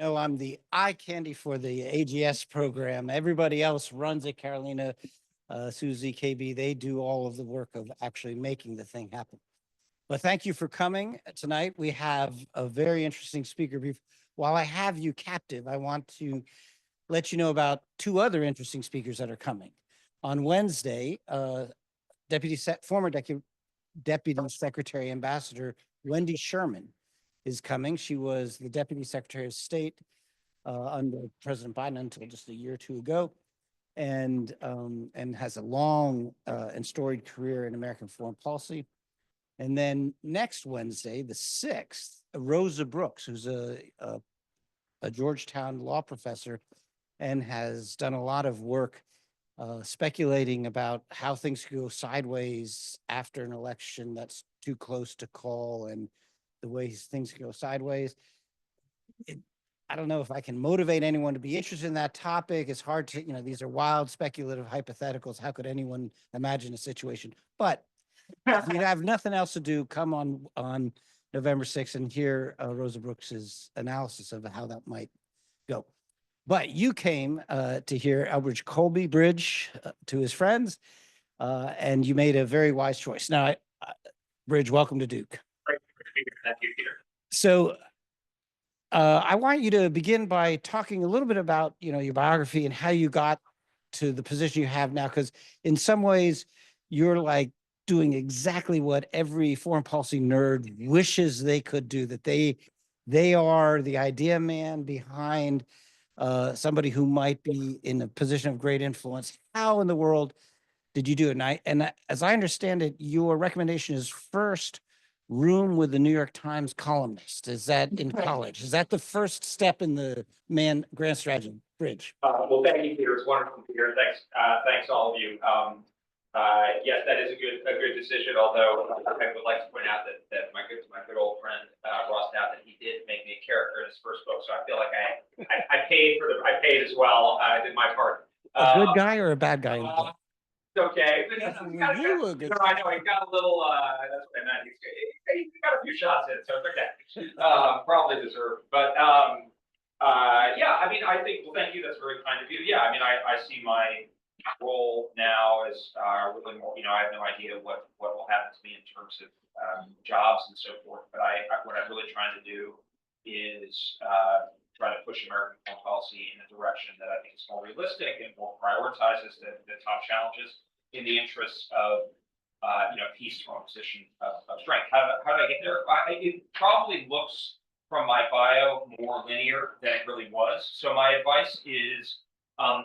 No, I'm the eye candy for the AGS program. Everybody else runs it. Carolina, Susie, KB, they do all of the work of actually making the thing happen. But thank you for coming tonight. We have a very interesting speaker brief. While I have you captive, I want to let you know about two other interesting speakers that are coming. On Wednesday, former Deputy Secretary Ambassador Wendy Sherman is coming. She was the Deputy Secretary of State under President Biden until just a year or two ago, and has a long and storied career in American foreign policy. And then next Wednesday, the 6th, Rosa Brooks, who's a Georgetown law professor and has done a lot of work speculating about how things could go sideways after an election that's too close to call and the ways things could go sideways. I don't know if I can motivate anyone to be interested in that topic. It's hard to, these are wild, speculative hypotheticals. How could anyone imagine a situation? But if you have nothing else to do, come on November 6th and hear Rosa Brooks's analysis of how that might go. But you came to hear Elbridge Colby bridge to his friends, and you made a very wise choice. Now, Bridge, welcome to Duke. Great to be here. Thank you, Peter. So I want you to begin by talking a little bit about, your biography and how you got to the position you have now, because in some ways you're like doing exactly what every foreign policy nerd wishes they could do, that they are the idea man behind somebody who might be in a position of great influence. How in the world did you do it? And as I understand it, your recommendation is first room with the New York Times columnist. Is that in college? Is that the first step in the grand strategy? Bridge. Well, thank you, Peter. It's wonderful to hear. Thanks all of you. Yes, that is a good decision. Although I would like to point out that my good old friend Ross Dowd, that he did make me a character in his first book. So I feel like I paid as well. I did my part. A good guy or a bad guy? It's okay. I know he got a little. That's what I meant. He got a few shots in, so it's okay. Probably deserved. But yeah, I mean, I think. Well, thank you. That's very kind of you. Yeah, I mean, I see my role now as really more. I have no idea what will happen to me in terms of jobs and so forth. But what I'm really trying to do is try to push American foreign policy in a direction that I think is more realistic and more prioritizes the top challenges in the interests of peace from a position of strength. How did I get there? It probably looks from my bio more linear than it really was. So my advice is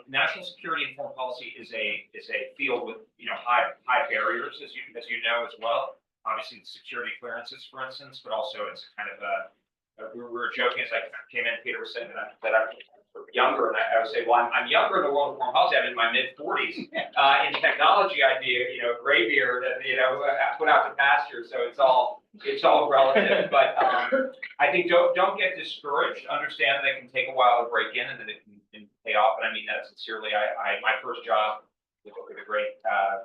national security and foreign policy is a field with high barriers, as you know as well. Obviously, the security clearances, for instance, but also it's kind of we were joking as I came in. Peter was saying that I'm younger, and I would say, well, I'm younger in the world of foreign policy. I'm in my mid-40s. In technology, I'd be gray beard, and put out to pasture. So it's all relative. But I think don't get discouraged. Understand that it can take a while to break in, and that it can pay off. And I mean that sincerely. My first job with a great guy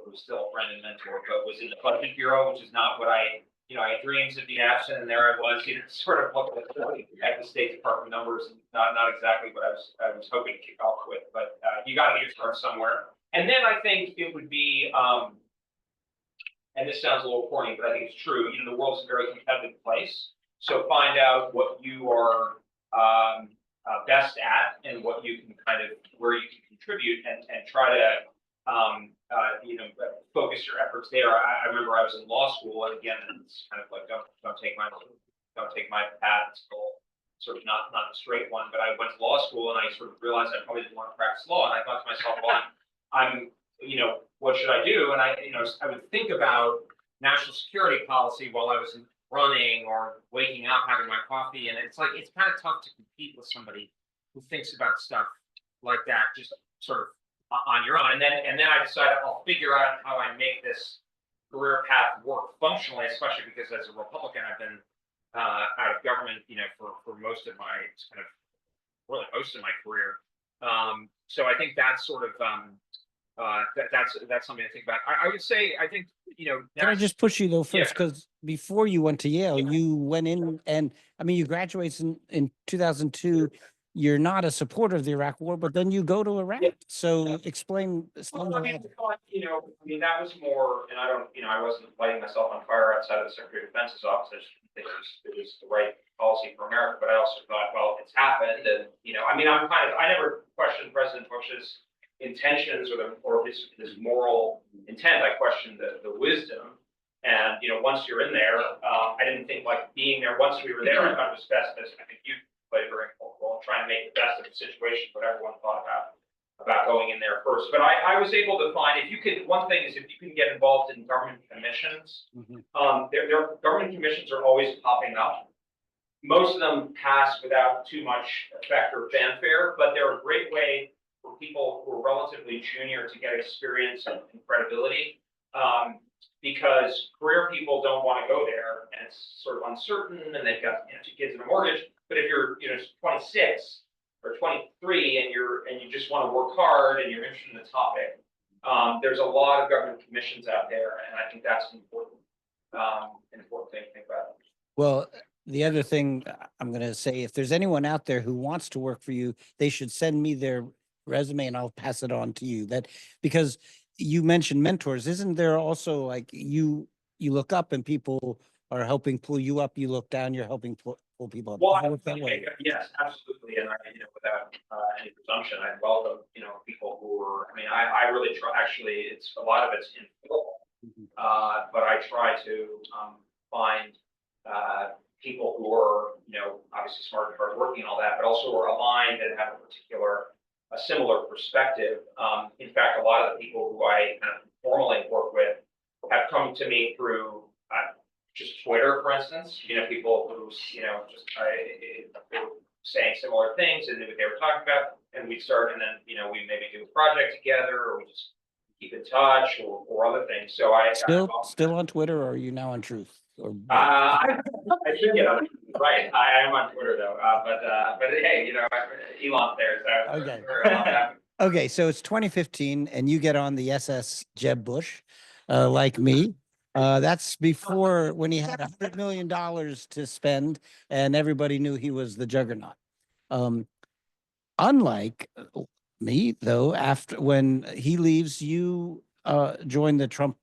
who's still a friend and mentor, but was in the Budget Bureau, which is not what I had dreams of being absent, and there I was, sort of looking at the State Department numbers, and not exactly what I was hoping to kick off with. But you got to get started somewhere. And then I think it would be, and this sounds a little corny, but I think it's true. The world's a very competitive place, so find out what you are best at and what you can where you can contribute, and try to focus your efforts there. I remember I was in law school, and again, it's kind of like don't take my path. It's sort of not the straight one. But I went to law school, and I sort of realized I probably didn't want to practice law. And I thought to myself, well, I'm what should I do? And I would think about national security policy while I was running or waking up, having my coffee, and it's kind of tough to compete with somebody who thinks about stuff like that just sort of on your own. And then I decided I'll figure out how I make this career path work functionally, especially because as a Republican, I've been out of government, for most of my most of my career. So I think that's sort of That's something to think about. I would say, I think, Can I just push you though Yeah. first? Because before you went to Yale, Yeah. you went in and, I mean, you graduated in 2002. You're not a supporter of the Iraq War, but then you go to Iraq. Yeah. So explain Well, I mean, that. that was more, and I don't, I wasn't lighting myself on fire outside of the Secretary of Defense's office. I just didn't think it was the right policy for America, but I also thought, well, it's happened, and, I never questioned President Bush's intentions or his moral intent. I questioned the wisdom. And, once you're in there, I didn't think like being there, once we were there, I thought it was best, as I think you played a very important role in trying to make the best of the situation, what everyone thought about going in there first. But I was able to find, one thing is if you can get involved in government commissions, their government commissions are always popping up. Most of them pass without too much effect or fanfare, but they're a great way for people who are relatively junior to get experience and credibility. Because career people don't want to go there, and it's sort of uncertain, and they've got 2 kids and a mortgage. But if you're 26 or 23 and you just want to work hard and you're interested in the topic, there's a lot of government commissions out there, and I think that's an important thing to think about. Well, the other thing I'm going to say, if there's anyone out there who wants to work for you, they should send me their resume and I'll pass it on to you. Because you mentioned mentors, isn't there also like you look up and people are helping pull you up, you look down, you're helping pull people up. Well, yes, absolutely. And without any presumption, I welcome, people who are, I really try, actually, a lot of it's informal, but I try to find people who are, obviously smart and hardworking and all that, but also are aligned and have a similar perspective. In fact, a lot of the people who I kind of formally work with have come to me through just Twitter, for instance. People who were saying similar things and knew what they were talking about, and we'd start, and then we maybe do a project together, or we just keep in touch, or other things. So still on Twitter, or are you now on Truth? Or I should get on it. Right. I am on Twitter though. But hey, Elon's there. So okay. We're Okay. So it's 2015 and you get on the SS Jeb Bush, like me. That's before when he had $100 million to spend and everybody knew he was the juggernaut. Unlike me though, after when he leaves, you join the Trump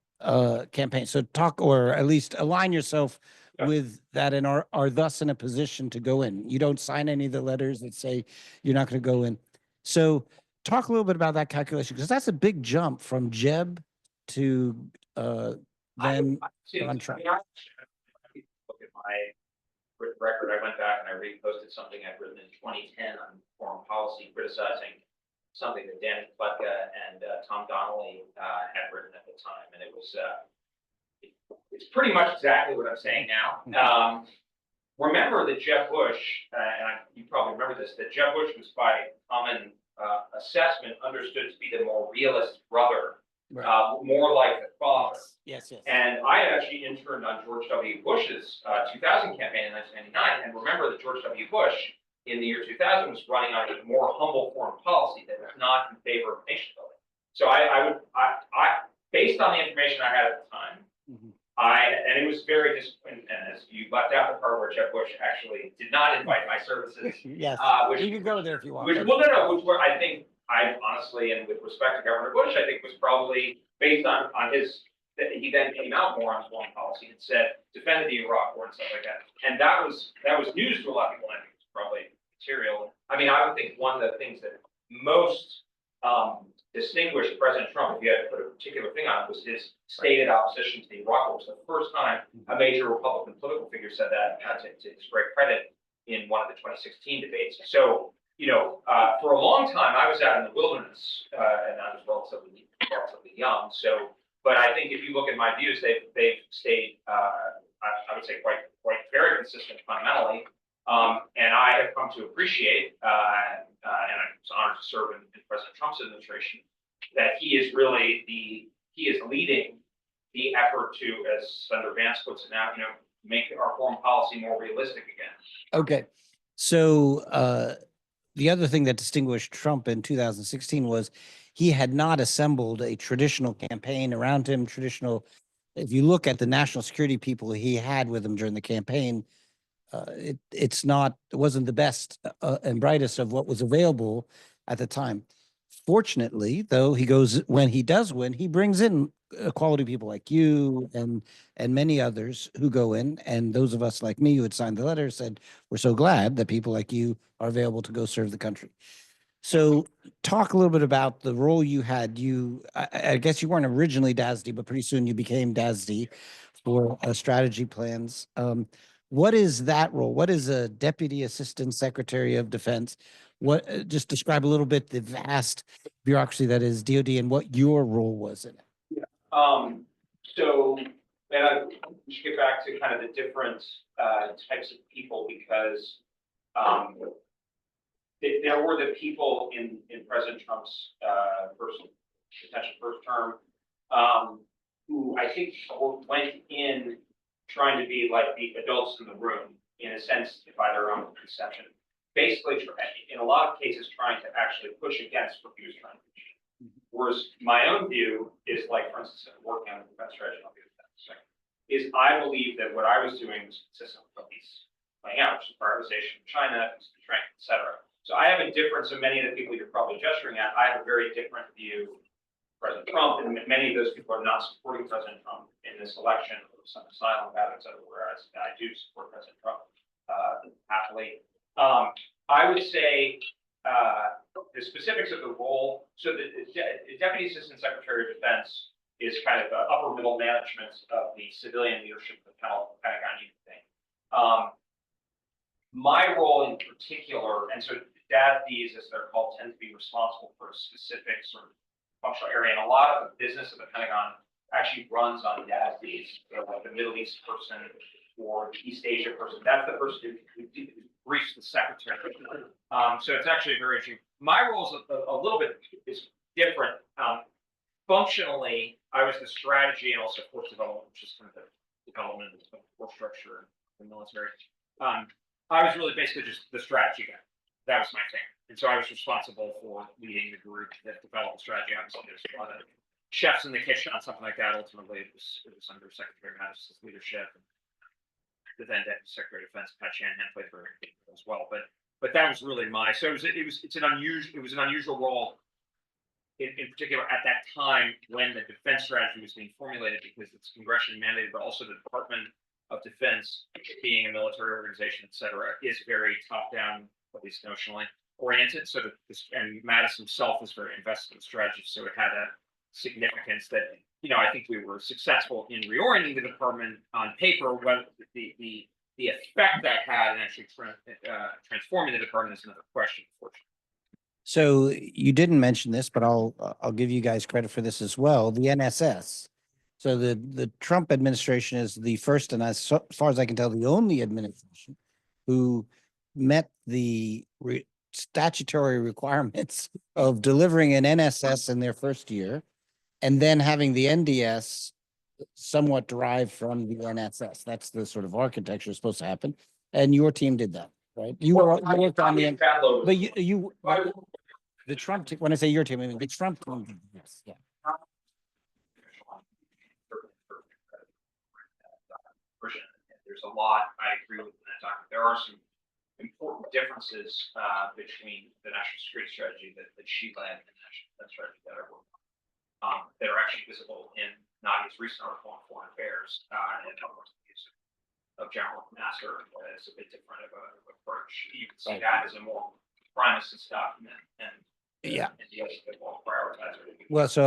campaign. So talk, or at least align yourself with that, and are thus in a position to go in. You don't sign any of the letters that say you're not going to go in. So talk a little bit about that calculation, because that's a big jump from Jeb to then on Trump. Look at my written record. I went back and I reposted something I'd written in 2010 on foreign policy, criticizing something that Danny Pletka and Tom Donnelly had written at the time, and it was it's pretty much exactly what I'm saying now. Remember that Jeb Bush, and you probably remember this, that Jeb Bush was by common assessment understood to be the more realist brother, more like the father. Yes. And I had actually interned on George W. Bush's 2000 campaign in 1999, and remember that George W. Bush in the year 2000 was running on a more humble foreign policy that was not in favor of nation building. So I based on the information I had at the time, and it was very disappointing. And as you left out the part where Jeb Bush actually did not invite my services. Yes, you can go there if you want. Which were, I think, I honestly, and with respect to Governor Bush, I think was probably based on his. He then came out more on foreign policy and said defended the Iraq War and stuff like that. And that was news to a lot of people. I think it's probably material. I would think one of the things that most distinguished President Trump, if you had to put a particular thing on it, was his stated opposition to the Iraq War. It was the first time a major Republican political figure said that, to his great credit, in one of the 2016 debates. So, for a long time, I was out in the wilderness, and I was relatively young. So, but I think if you look at my views, they've stayed, I would say, quite very consistent fundamentally. And I have come to appreciate, and I was honored to serve in President Trump's administration, that he is leading the effort to, as Senator Vance puts it now, make our foreign policy more realistic again. Okay. So the other thing that distinguished Trump in 2016 was he had not assembled a traditional campaign around him, if you look at the national security people he had with him during the campaign, it wasn't the best and brightest of what was available at the time. Fortunately, though, when he does win, he brings in quality people like you and many others who go in, and those of us like me who had signed the letter said, we're so glad that people like you are available to go serve the country. So talk a little bit about the role you had. I guess you weren't originally DASD, but pretty soon you became DASD for strategy plans. What is that role? What is a Deputy Assistant Secretary of Defense? Just describe a little bit the vast bureaucracy that is DoD and what your role was in it. So, and we should get back to kind of the different types of people, because there were the people in President Trump's potential first term who I think went in trying to be like the adults in the room, in a sense, by their own conception. Basically, in a lot of cases, trying to actually push against what he was trying to push. Whereas my own view is, like, for instance, working on the defense strategy, I'll get to that in a second, is I believe that what I was doing was consistent with what he's laying out, which is prioritization of China, strength, et cetera. So I have a difference in many of the people you're probably gesturing at. I have a very different view of President Trump, and many of those people are not supporting President Trump in this election, or some silent about it, et cetera, whereas I do support President Trump happily. I would say the specifics of the role. So the Deputy Assistant Secretary of Defense is kind of the upper middle management of the civilian leadership of the Pentagon unit thing. My role in particular, and so DASDs, as they're called, tend to be responsible for a specific sort of functional area, and a lot of the business of the Pentagon actually runs on DASDs. So like the Middle East person or the East Asia person, that's the person who briefs the secretary. So it's actually very interesting. My role is a little bit different. Functionally, I was the strategy and also force development, which is kind of the development of force structure in the military. I was really basically just the strategy guy. That was my thing. And so I was responsible for leading the group that developed the strategy. Obviously, there's a lot of chefs in the kitchen on something like that. Ultimately, it was under Secretary Mattis's leadership. The then Deputy Secretary of Defense, Pat Shanahan, played very important as well. But that was really so it was an unusual role in particular at that time when the defense strategy was being formulated, because it's congressionally mandated, but also the Department of Defense, being a military organization, et cetera, is very top-down, at least notionally oriented. So and Mattis himself was very invested in strategy, so it had a significance that, I think we were successful in reorienting the department on paper. Whether the effect that had and actually transforming the department is another question, unfortunately. So you didn't mention this, but I'll give you guys credit for this as well. The NSS. So the Trump administration is the first, and as far as I can tell, the only administration who met the statutory requirements of delivering an NSS in their first year, and then having the NDS somewhat derived from the NSS. That's the sort of architecture supposed to happen. And your team did that, right? You worked on the, but the Trump team, when I say your team, I mean the Trump team did this, yeah. There's a lot I agree with in that document. There are some important differences between the national security strategy that she led and the national defense strategy that I worked on, that are actually visible in Nadia's recent article on foreign affairs and of General Master. It's a bit different of an approach. You can see that as a more primacy document, and yeah, and the other bit more prioritized. Well, so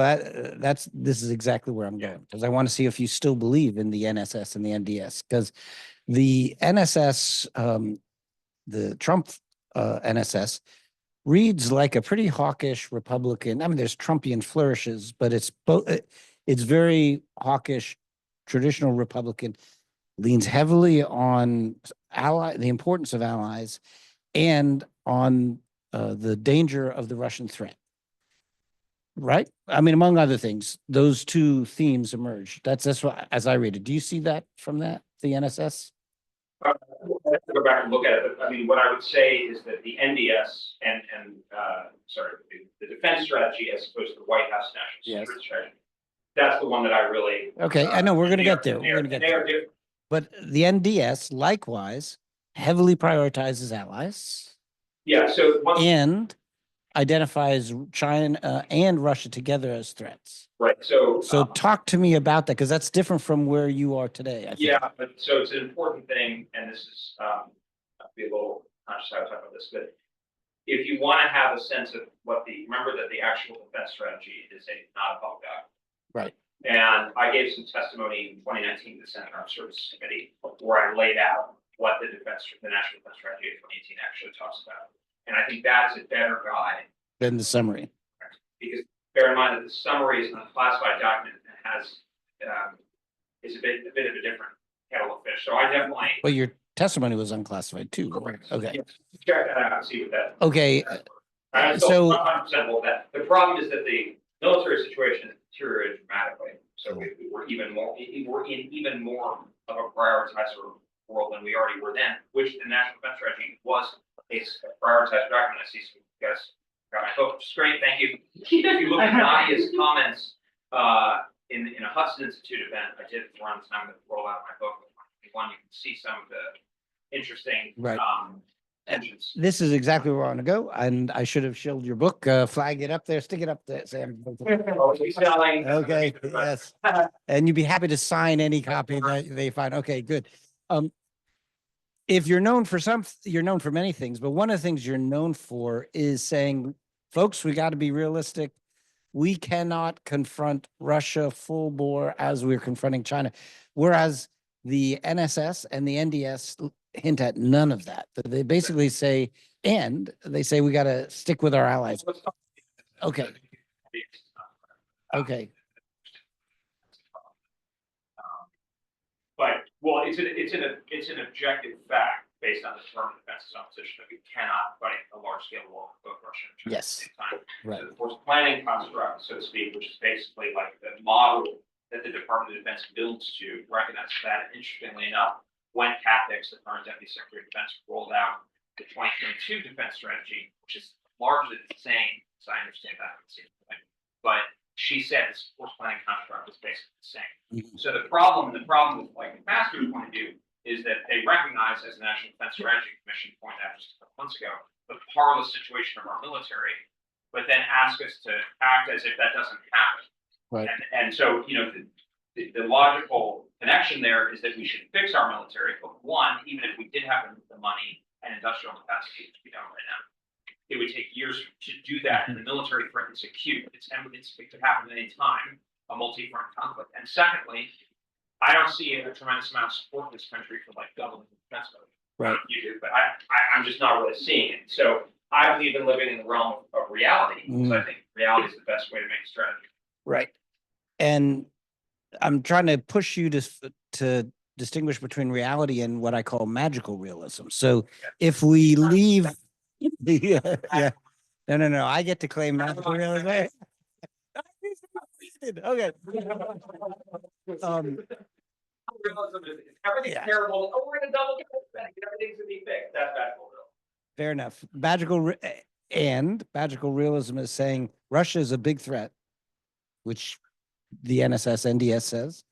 this is exactly where I'm going, because I want to see if you still believe in the NSS and the NDS, because the NSS, the Trump NSS, reads like a pretty hawkish Republican. I mean, there's Trumpian flourishes, but it's very hawkish, traditional Republican, leans heavily on the importance of allies, and on the danger of the Russian threat. Right? I mean, among other things, those two themes emerge. That's what, as I read it. Do you see that from the NSS? I have to go back and look at it, but I mean, what I would say is that the NDS and sorry, the defense strategy as opposed to the White House national Yes. security strategy. That's the one that I really. Okay, I know, we're and gonna they get are- there. and they We're are- gonna get and they are there. different. But the NDS likewise heavily prioritizes allies Yeah, so once, and identifies China and Russia together as threats. right, so. So talk to me about that, because that's different from where you are today, I think. Yeah, but so it's an important thing, and this is, I'll be a little conscious how to talk about this, but if you want to have a sense of what remember that the actual defense strategy is not a public document. Right. And I gave some testimony in 2019 to the Senate Armed Services Committee where I laid out what the national defense strategy of 2018 actually talks about. And I think that's a better guide. Then the summary. Because bear in mind that the summary is an unclassified document and has, is a bit of a different kettle of fish. So I definitely. But your testimony was unclassified too. Okay. Yes. Check that out, see what that. Okay. I'm So- still 100% with that. The problem is that the military situation has deteriorated dramatically. So we're in even more of a prioritized sort of world than we already were then, which the national defense strategy was a prioritized document. I see some guys got my book, which is great, thank you. If you look at Nadia's comments in a Hudson Institute event I did around the time that rolled out my book, one you can see some of the interesting Right. engines. This is exactly where I want to go, and I should have shielded your book. Flag it up there, stick it up there, Sam. Oh, he's selling. Okay, yes. And you'd be happy to sign any copy that they find. Okay, good. If you're known for you're known for many things, but one of the things you're known for is saying, folks, we got to be realistic. We cannot confront Russia full bore as we're confronting China. Whereas the NSS and the NDS hint at none of that. They basically say, we got to stick with our allies. Okay. Okay. But well, it's an objective fact based on the term defense opposition that we cannot fight a large scale war with both Russia and China Yes. at the same time. Right. So the force planning construct, so to speak, which is basically like the model that the Department of Defense builds to recognize that. And interestingly enough, when CAPEX, the current Deputy Secretary of Defense, rolled out the 2022 defense strategy, which is largely the same, as I understand that, but she said this force planning construct is basically the same. Mhm. So the problem with like the Pastor's point of view is that they recognize, as the National Defense Strategy Commission pointed out just a couple months ago, the parlous situation of our military, but then ask us to act as if that doesn't happen. Right. And so, the logical connection there is that we should fix our military, but one, even if we did have the money and industrial capacity to be done right now, it would take years to do that, and the military threat is acute. It could happen at any time, a multi-front conflict. And secondly, I don't see a tremendous amount of support in this country for like doubling the defense budget. Right. You do, but I'm just not really seeing it. So I believe in living in the realm of reality, because I think reality is the best way to make a strategy. Right. And I'm trying to push you to distinguish between reality and what I call magical realism. So if we leave, yeah, no, I get to claim magical realism. Okay. Everything's Yeah. terrible. Oh, we're gonna double spending. Everything's gonna be fixed. That's magical realism. Fair enough. Magical realism is saying Russia is a big threat, which the NSS, NDS says.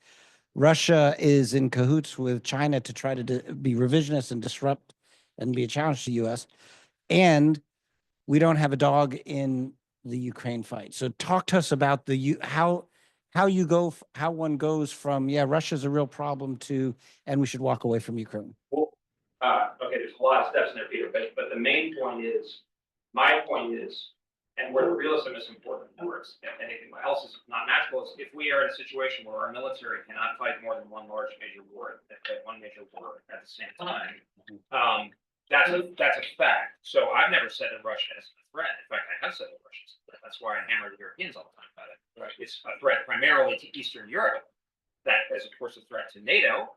Russia is in cahoots with China to try to be revisionist and disrupt and be a challenge to the US. And we don't have a dog in the Ukraine fight. So talk to us about how one goes from, Russia's a real problem to, and we should walk away from Ukraine. Well, okay, there's a lot of steps in there, Peter, but the main point is, my point is, and where the realism is important, and where anything else is not magical, is if we are in a situation where our military cannot fight more than one major war at the same time, that's a fact. So I've never said that Russia is a threat. In fact, I have said that Russia is a threat. That's why I hammer the Europeans all the time about it. Right? It's a threat primarily to Eastern Europe. That is, of course, a threat to NATO.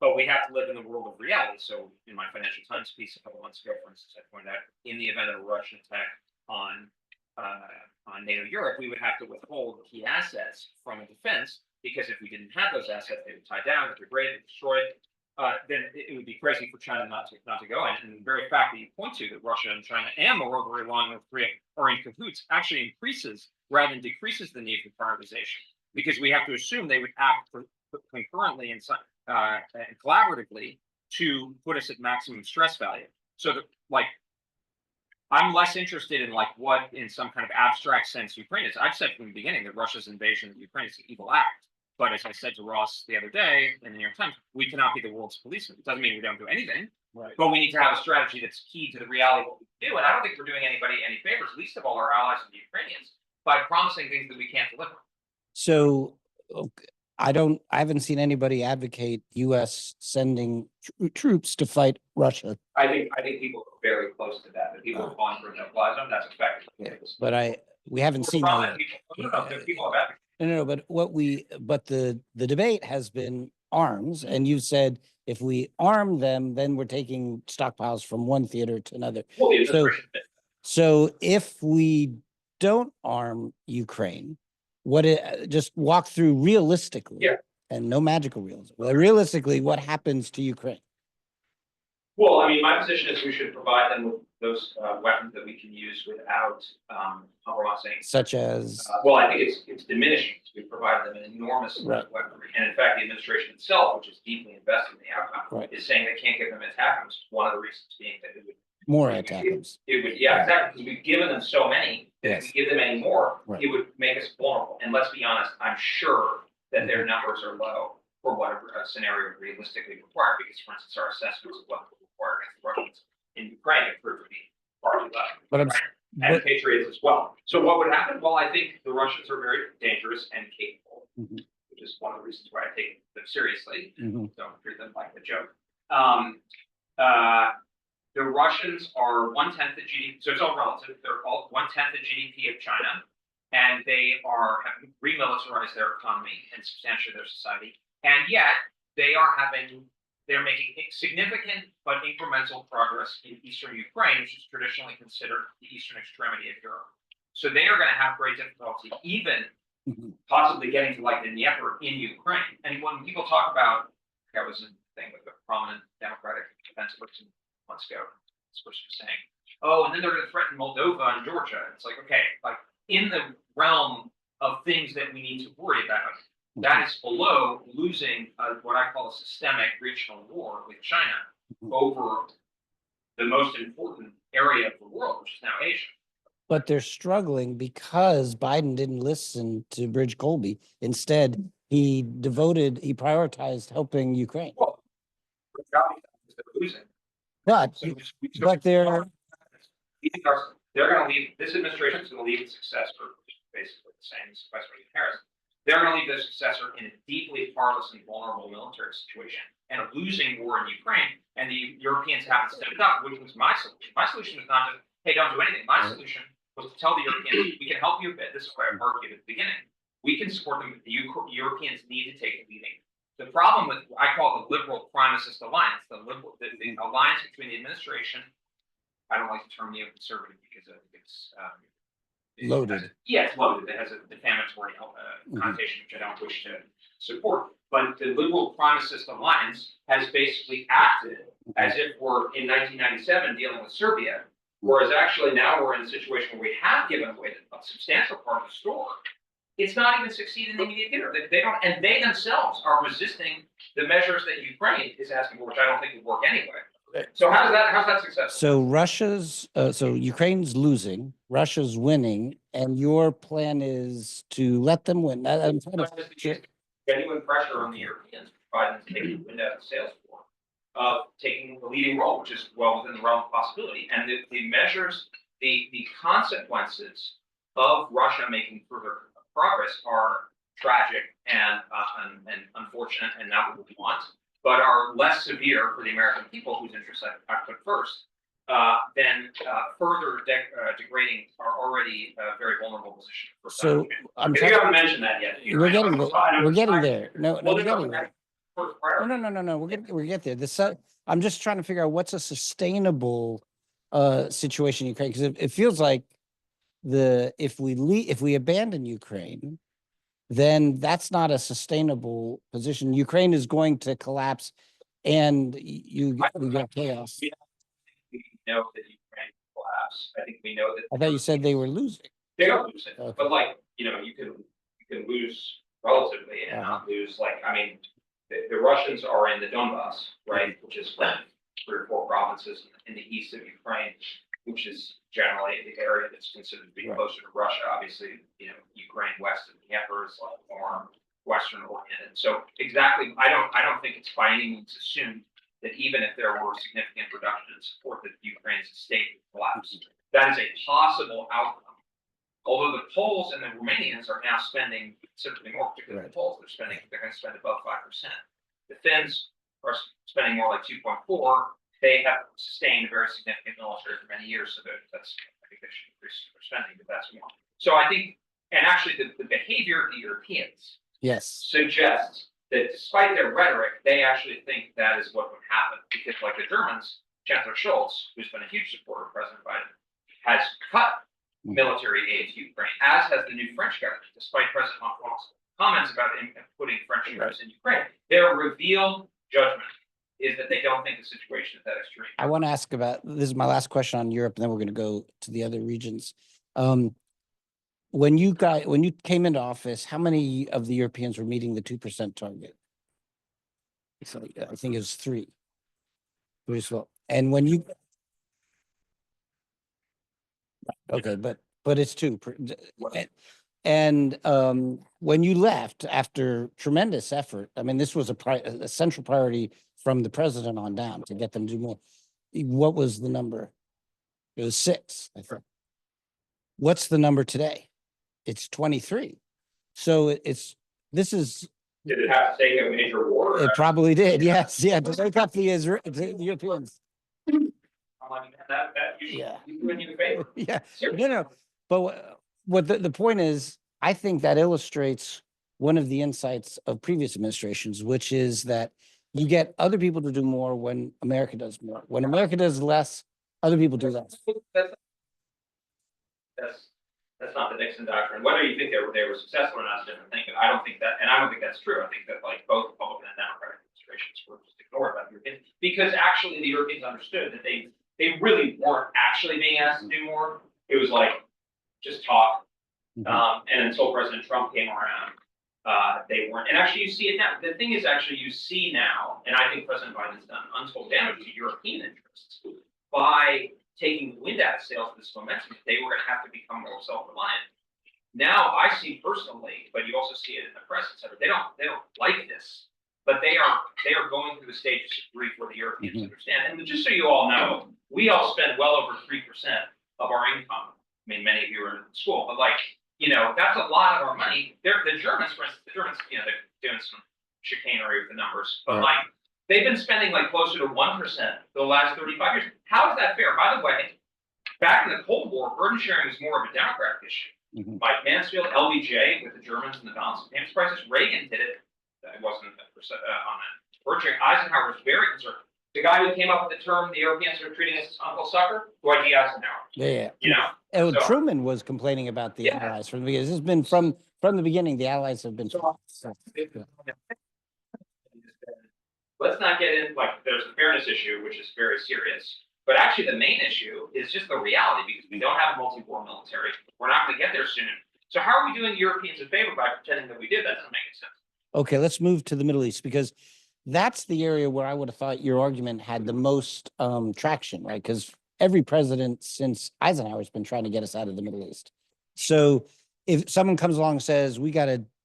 But we have to live in the world of reality. So in my Financial Times piece a couple months ago, for instance, I pointed out, in the event of a Russian attack on NATO Europe, we would have to withhold key assets from a defense, because if we didn't have those assets, they would tie down, they're degraded, destroyed. then it would be crazy for China not to go in. And the very fact that you point to that Russia and China and moreover along with Korea are in cahoots actually increases rather than decreases the need for prioritization, because we have to assume they would act concurrently and collaboratively to put us at maximum stress value. So that, like, I'm less interested in like what in some kind of abstract sense Ukraine is. I've said from the beginning that Russia's invasion of Ukraine is an evil act. But as I said to Ross the other day in the New York Times, we cannot be the world's policeman. It doesn't mean we don't do anything, Right. but we need to have a strategy that's key to the reality of what we do. And I don't think we're doing anybody any favors, least of all our allies and the Ukrainians, by promising things that we can't deliver. So I haven't seen anybody advocate U.S. sending troops to fight Russia. I think people are very close to that. That people are calling for a no-fly zone. That's effective. Yeah, but we haven't seen that. People have advocated. No, but but the debate has been arms, and you said if we arm them, then we're taking stockpiles from one theater to another. Well, So if we don't arm Ukraine, just walk through realistically, Yeah. and no magical realism. Well, realistically, what happens to Ukraine? Well, I mean, my position is we should provide them with those weapons that we can use without compromising. Such as Well, I think it's diminishing. We provide them an enormous amount of weaponry, and in fact, the administration itself, which is deeply invested in the outcome, is saying they can't give them ATACMS. One of the reasons being that it would more ATACMS. It would, yeah, exactly, because we've given them so many that if we give them any more, Right. it would make us vulnerable. And let's be honest, I'm sure that their numbers are low for whatever scenario realistically required. Because, for instance, our assessments of what would require against the Russians in Ukraine have proved to be far too low. But And Patriots as well. So what would happen? Well, I think the Russians are very dangerous and capable, which is one of the reasons why I take them seriously. Don't treat them like a joke. The Russians are 1/10 the GDP, so it's all relative. They're all 1/10 the GDP of China, and they have remilitarized their economy and substantially their society. And yet they're making significant but incremental progress in eastern Ukraine, which is traditionally considered the eastern extremity of Europe. So they are going to have great difficulty, even possibly getting to like the Dnieper in Ukraine. And when people talk about, that was a thing with a prominent Democratic defense person months ago, this person was saying, oh, and then they're going to threaten Moldova and Georgia. It's like, okay, like in the realm of things that we need to worry about, that is below losing what I call a systemic regional war with China over the most important area of the world, which is now Asia. But they're struggling because Biden didn't listen to Elbridge Colby. Instead, he prioritized helping Ukraine. Well, they're losing. But they're going to leave, this administration is going to leave its successor, basically the same as Vice President Harris. They're going to leave their successor in a deeply powerless and vulnerable military situation and a losing war in Ukraine. And the Europeans haven't stepped up, which was my solution. My solution was not to, hey, don't do anything. My solution was to tell the Europeans, we can help you a bit. This is what I argued at the beginning. We can support them. The Europeans need to take the leading. The problem with, I call it the liberal primacist alliance, the alliance between the administration, I don't like the term neoconservative because I think it's loaded. It's loaded. It has a defamatory connotation, which I don't wish to support. But the liberal primacist alliance has basically acted as if we're in 1997 dealing with Serbia, whereas actually now we're in a situation where we have given away a substantial part of the store. It's not even succeeding in the immediate future. They don't, and they themselves are resisting the measures that Ukraine is asking for, which I don't think would work anyway. So how's that successful? So Ukraine's losing, Russia's winning, and your plan is to let them win. I'm trying to genuine pressure on the Europeans, providing taking the wind out of the sails for, taking the leading role, which is well within the realm of possibility. And the measures, the consequences of Russia making further progress are tragic and unfortunate, and not what we want, but are less severe for the American people, whose interests I put first, than further degrading our already very vulnerable position. So you haven't mentioned that yet. We're getting there. We're getting there. No, we're getting there. No. We'll get there. I'm just trying to figure out what's a sustainable situation in Ukraine, because it feels like if we abandon Ukraine, then that's not a sustainable position. Ukraine is going to collapse and you got chaos. We know that Ukraine collapse. I think we know that. I thought you said they were losing. They don't lose it, Okay. but like, you can lose relatively and not lose, like, I mean, the Russians are in the Donbass, right, which is like 3 or 4 provinces in the east of Ukraine, which is generally the area that's considered to be closer to Russia. Obviously, Ukraine west of the Dnieper is like more Western oriented. So exactly, I don't think it's by any means assumed that even if there were significant reduction in support, that Ukraine's state would collapse. That is a possible outcome. Although the Poles and the Romanians are now spending considerably more, particularly the Poles, they're going to spend above 5%. The Finns are spending more like 2.4. They have sustained a very significant military for many years, so I think they should increase their spending, but that's more. So I think, and actually the behavior of the Europeans suggests that despite their rhetoric, they actually think that is what would happen. Because like the Germans, Chancellor Scholz, who's been a huge supporter of President Biden, has cut military aid to Ukraine, as has the new French government, despite President Macron's comments about putting French troops in Ukraine. Their revealed judgment is that they don't think the situation is that extreme. I want to ask about, this is my last question on Europe, and then we're going to go to the other regions. When you came into office, how many of the Europeans were meeting the 2% target? So I think it was 3. And when you but it's 2. And when you left after tremendous effort, I mean, this was a central priority from the president on down to get them to do more. What was the number? It was 6, I think. What's the number today? It's 23. So this is. Did it have to take a major war? It probably did. Yes. Yeah. To wake up the Europeans. Yeah. No. But what the point is, I think that illustrates one of the insights of previous administrations, which is that you get other people to do more when America does more. When America does less, other people do less. That's not the Nixon doctrine. Whether you think they were successful or not is a different thing. But I don't think that, and I don't think that's true. I think that like both Republican and Democratic administrations were just ignored by the Europeans, because actually the Europeans understood that they really weren't actually being asked to do more. It was like just talk. And until President Trump came around, they weren't. And actually, you see it now. The thing is, actually, you see now, and I think President Biden's done untold damage to European interests by taking the wind out of sails of this momentum. They were going to have to become more self-reliant. Now, I see personally, but you also see it in the press, etc. They don't like this, but they are going through the stages of grief where the Europeans understand. And just so you all know, we all spend well over 3% of our income. I mean, many of you are in school, but like, that's a lot of our money. The Germans, for instance, they're doing some chicanery with the numbers, but like, they've been spending like closer to 1% for the last 35 years. How is that fair? By the way, back in the Cold War, burden sharing was more of a Democratic issue. Mike Mansfield, LBJ with the Germans and the balance of payments crisis. Reagan did it. It wasn't on that. Burden sharing. Eisenhower was very concerned. The guy who came up with the term "the Europeans are treating us as Uncle Sucker," Dwight D. Eisenhower. Yeah. Truman was complaining about the Allies from the beginning. This has been from the beginning. The Allies have been. Let's not get in, like, there's a fairness issue, which is very serious. But actually, the main issue is just the reality, because we don't have a multi-war military. We're not going to get there soon. So how are we doing the Europeans a favor by pretending that we did? That doesn't make any sense. Okay, let's move to the Middle East, because that's the area where I would have thought your argument had the most traction, right? Because every president since Eisenhower has been trying to get us out of the Middle East. So if someone comes along and says, we're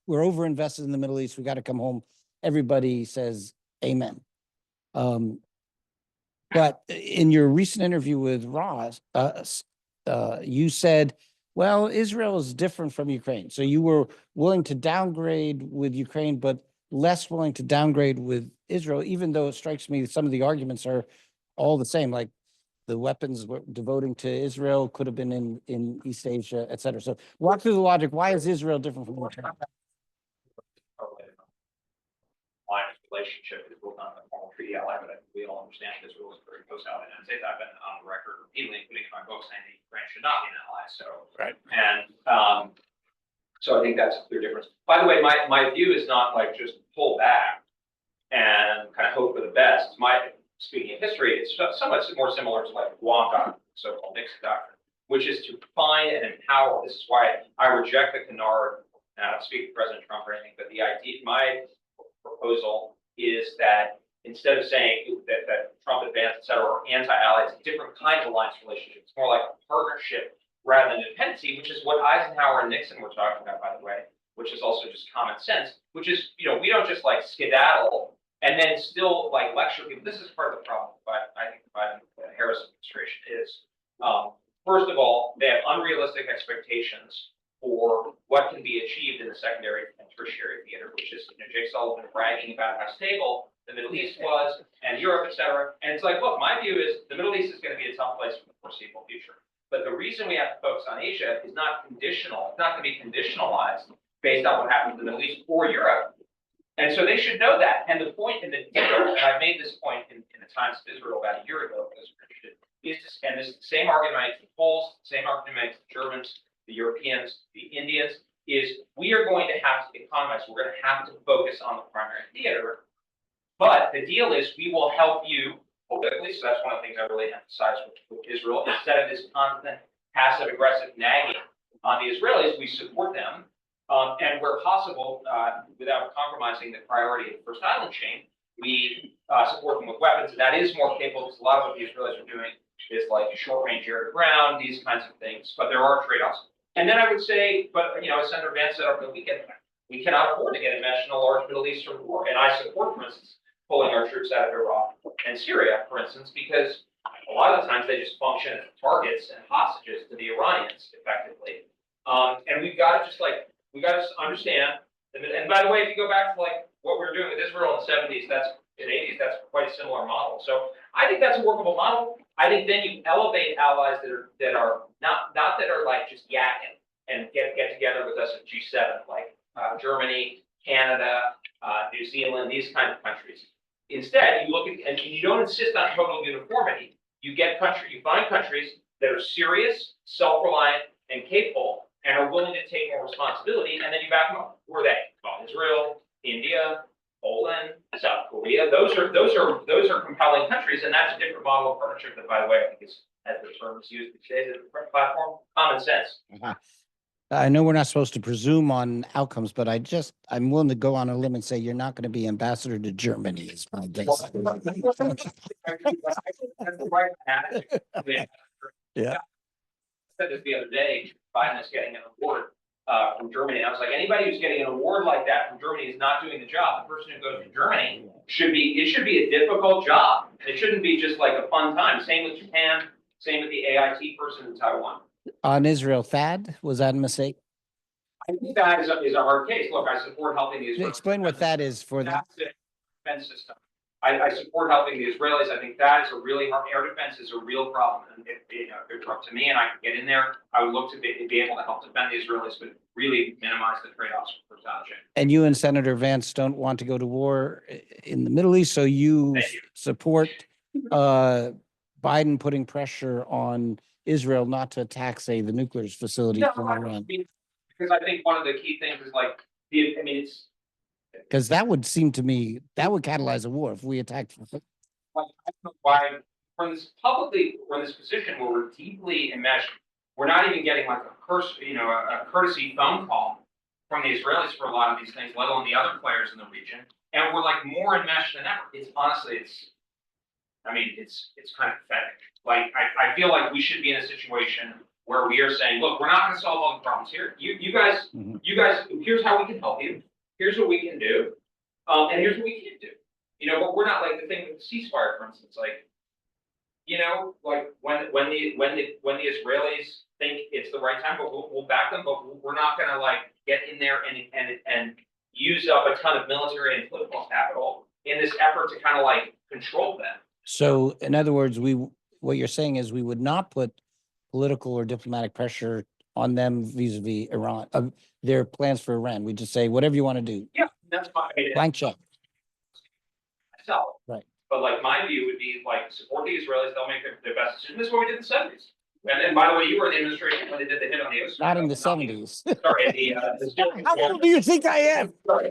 overinvested in the Middle East, we got to come home, everybody says, amen. But in your recent interview with Ross, you said, well, Israel is different from Ukraine. So you were willing to downgrade with Ukraine, but less willing to downgrade with Israel, even though it strikes me that some of the arguments are all the same, like the weapons we're devoting to Israel could have been in East Asia, et cetera. So walk through the logic. Why is Israel different from Ukraine? Relationship is built on a formal treaty ally, but I think we all understand Israel is very close ally. And I'd say that I've been on the record repeatedly, including in my book, saying that Ukraine should not be an ally. So, and so I think that's a clear difference. By the way, my view is not like just pull back. and kind of hope for the best. Speaking of history, it's somewhat more similar to like Guam doctrine, so-called Nixon doctrine, which is to find and empower. This is why I reject the canard. And I don't speak to President Trump or anything, but the idea, my proposal is that instead of saying that Trump advanced, et cetera, or anti-allies, different kinds of alliance relationships, more like a partnership rather than dependency, which is what Eisenhower and Nixon were talking about, by the way, which is also just common sense, which is, we don't just like skedaddle and then still like lecture people. This is part of the problem, but I think the Biden-Harris administration is, first of all, they have unrealistic expectations for what can be achieved in the secondary and tertiary theater, which is, Jake Sullivan bragging about how stable the Middle East was and Europe, et cetera. And it's like, look, my view is the Middle East is going to be a tough place for the foreseeable future. But the reason we have to focus on Asia is not conditional. It's not going to be conditionalized based on what happens in the Middle East or Europe. And so they should know that. And the point in the deal, and I made this point in the Times of Israel about a year ago, because we're interested, and this is the same argument I made to the Poles, same argument I made to the Germans, the Europeans, the Indians, is we are going to have to economize. We're going to have to focus on the primary theater. But the deal is we will help you politically. So that's one of the things I really emphasize with Israel. Instead of this constant passive aggressive nagging on the Israelis, we support them. And where possible, without compromising the priority of the First Island chain, we support them with weapons. That is more capable because a lot of what the Israelis are doing is like short-range air-to-ground, these kinds of things. But there are trade-offs. And then I would say, but as Senator Vance said over the weekend, we cannot afford to get enmeshed in a large Middle Eastern war. And I support, for instance, pulling our troops out of Iraq and Syria, for instance, because a lot of the times they just function as targets and hostages to the Iranians, effectively. And we've got to we got to understand. And by the way, if you go back to like what we were doing with Israel in the 70s, in the 80s, that's quite a similar model. So I think that's a workable model. I think then you elevate allies that are not that are like just yakking and get together with us at G7, like Germany, Canada, New Zealand, these kind of countries. Instead, you look at and you don't insist on total uniformity. You find countries that are serious, self-reliant, and capable, and are willing to take more responsibility, and then you back them up. Who are they? Well, Israel, India, Poland, South Korea. Those are compelling countries, and that's a different model of partnership that, by the way, I think is, as the term is used these days, as a platform, common sense. I know we're not supposed to presume on outcomes, but I'm willing to go on a limb and say you're not going to be ambassador to Germany, is my guess. Yeah. I said this the other day, Biden is getting an award from Germany. And I was like, anybody who's getting an award like that from Germany is not doing the job. The person who goes to Germany should be a difficult job. It shouldn't be just like a fun time. Same with Japan, same with the AIT person in Taiwan. On Israel, THAAD, was that a mistake? I think that is a hard case. Look, I support helping the Israelis. Explain what that is for them. That's a defense system. I support helping the Israelis. I think that is a really hard, air defense is a real problem. And if it were up to me and I could get in there, I would look to be able to help defend the Israelis, but really minimize the trade-offs for Saudi. And you and Senator Vance don't want to go to war in the Middle East, so you support Biden putting pressure on Israel not to attack, say, the nuclear facility from Iran. Because I think one of the key things is like, it's because that would seem to me that would catalyze a war if we attacked. I don't know why we're in this position where we're deeply enmeshed. We're not even getting like a courtesy phone call from the Israelis for a lot of these things, let alone the other players in the region. And we're like more enmeshed than ever. It's honestly, it's kind of pathetic. Like, I feel like we should be in a situation where we are saying, look, we're not going to solve all the problems here. You guys, here's how we can help you. Here's what we can do. And here's what we can't do. But we're not like the thing with the ceasefire, for instance, like, like when the Israelis think it's the right time, but we'll back them, but we're not going to like get in there and use up a ton of military and political capital in this effort to kind of like control them. So in other words, what you're saying is we would not put political or diplomatic pressure on them vis-a-vis Iran, their plans for Iran. We just say, whatever you want to do. Yeah, that's fine. Blank check. Right. But like my view would be like support the Israelis, they'll make their best decision. This is what we did in the 70s. And then, by the way, you were in the administration when they did the hit on the ocean. Not in the 70s. Sorry, How old do you think I am? Sorry.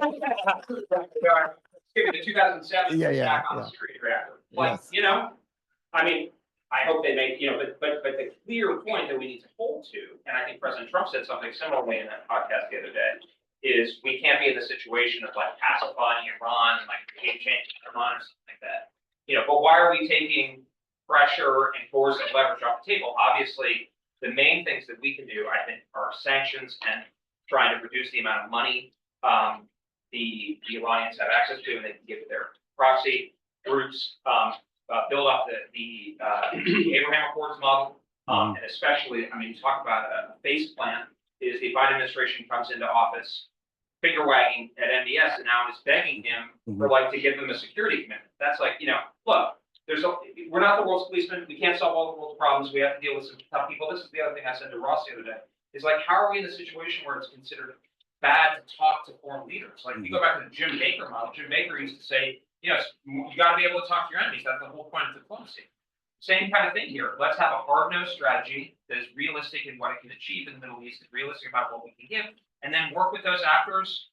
Maybe the 2007 Yeah, yeah, attack on yeah. the Syrian reactor. Like, Yes. you know, I mean, I hope they make, you know, but the clear point that we need to hold to, and I think President Trump said something similarly in that podcast the other day, is we can't be in the situation of like pacifying Iran and like regime changing Iran or something like that. You know, but why are we taking pressure and force and leverage off the table? Obviously, the main things that we can do, I think, are sanctions and trying to reduce the amount of money the Iranians have access to, and they can give to their proxy groups, build up the Abraham Accords model, and especially, I mean, talk about a face plant, is the Biden administration comes into office finger wagging at MBS, and now is begging him for like to give them a security commitment. That's like, you know, look, we're not the world's policemen. We can't solve all the world's problems. We have to deal with some tough people. This is the other thing I said to Ross the other day. Is like, how are we in a situation where it's considered bad to talk to foreign leaders? Like, if you go back to the Jim Baker model, Jim Baker used to say, yes, you got to be able to talk to your enemies. That's the whole point of diplomacy. Same kind of thing here. Let's have a hard-nosed strategy that is realistic in what it can achieve in the Middle East, is realistic about what we can give, and then work with those actors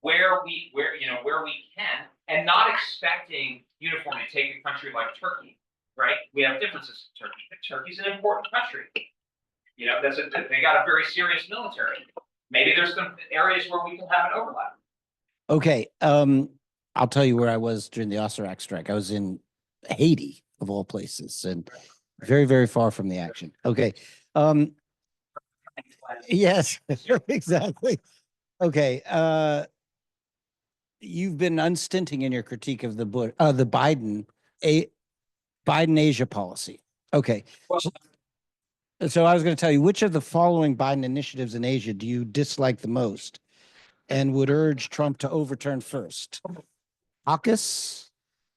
where we can, and not expecting uniformity. Take a country like Turkey, right? We have differences in Turkey, but Turkey's an important country. You know, they got a very serious military. Maybe there's some areas where we can have an overlap. Okay. I'll tell you where I was during the Osiraq strike. I was in Haiti, of all places, and very, very far from the action. Okay. Yes, exactly. Okay. You've been unstinting in your critique of the Biden Asia policy. Okay. Well, So I was going to tell you, which of the following Biden initiatives in Asia do you dislike the most and would urge Trump to overturn first? AUKUS,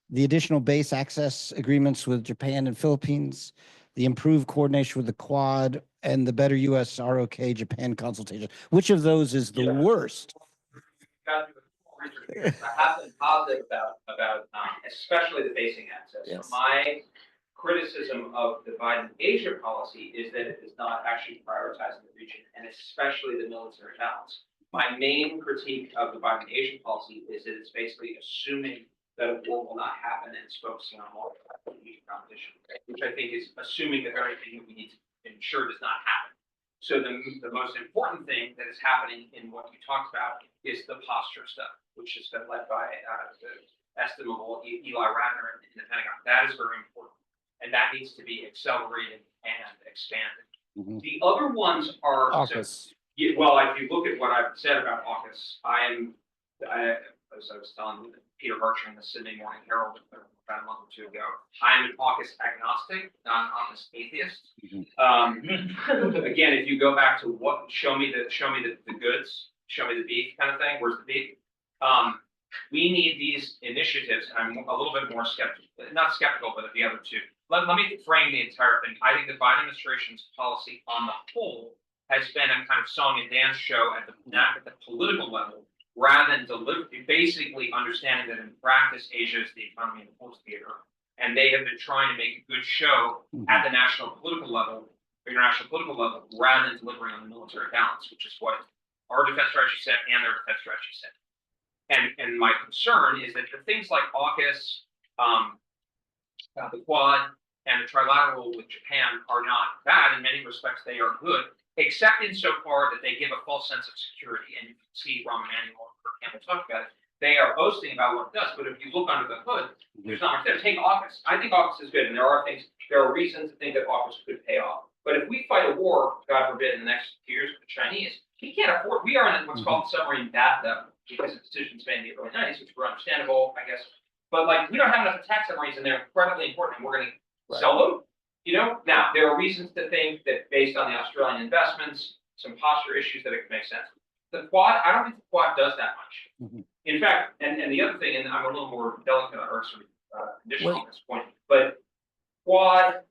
the additional base access agreements with Japan and Philippines, the improved coordination with the Quad, and the better U.S. ROK Japan consultation. Which of those is the worst? I have been positive about especially the basing access. Yes. My criticism of the Biden Asia policy is that it is not actually prioritizing the region, and especially the military balance. My main critique of the Biden Asia policy is that it's basically assuming that a war will not happen and it's focusing on more competition, which I think is assuming the very thing that we need to ensure does not happen. So the most important thing that is happening in what you talked about is the posture stuff, which has been led by the estimable Eli Ratner in the Pentagon. That is very important, and that needs to be accelerated and expanded. The other ones are AUKUS. well, if you look at what I've said about AUKUS, as I was telling Peter Bircher in the Sydney Morning Herald about a month or two ago, I'm an AUKUS agnostic, not an AUKUS atheist. Again, if you go back to show me the goods, show me the beef kind of thing. Where's the beef? We need these initiatives, and I'm a little bit more not skeptical, but the other two. Let me frame the entire thing. I think the Biden administration's policy on the whole has been a kind of song and dance show at the political level, rather than basically understanding that in practice, Asia is the economy and the post theater. And they have been trying to make a good show at the national political level, international political level, rather than delivering on the military balance, which is what our defense strategy said and their defense strategy said. And my concern is that the things like AUKUS, the Quad, and the trilateral with Japan are not bad. In many respects, they are good, except insofar that they give a false sense of security. And you can see Rahm Emanuel and Kirk Campbell talk about it. They are boasting about what it does, but if you look under the hood, there's not much there. Take AUKUS. I think AUKUS is good, and there are reasons to think that AUKUS could pay off. But if we fight a war, God forbid, in the next few years with the Chinese, we can't afford. We are in what's called submarine bathtub because of decisions made in the early '90s, which were understandable, I guess. But like, we don't have enough attack submarines, and they're incredibly important, and we're going to sell them. You know, now there are reasons to think that based on the Australian investments, some posture issues, that it could make sense. The Quad, I don't think the Quad does that much. In fact, and the other thing, and I'm a little more delicate or sort of conditional on this point, but Quad,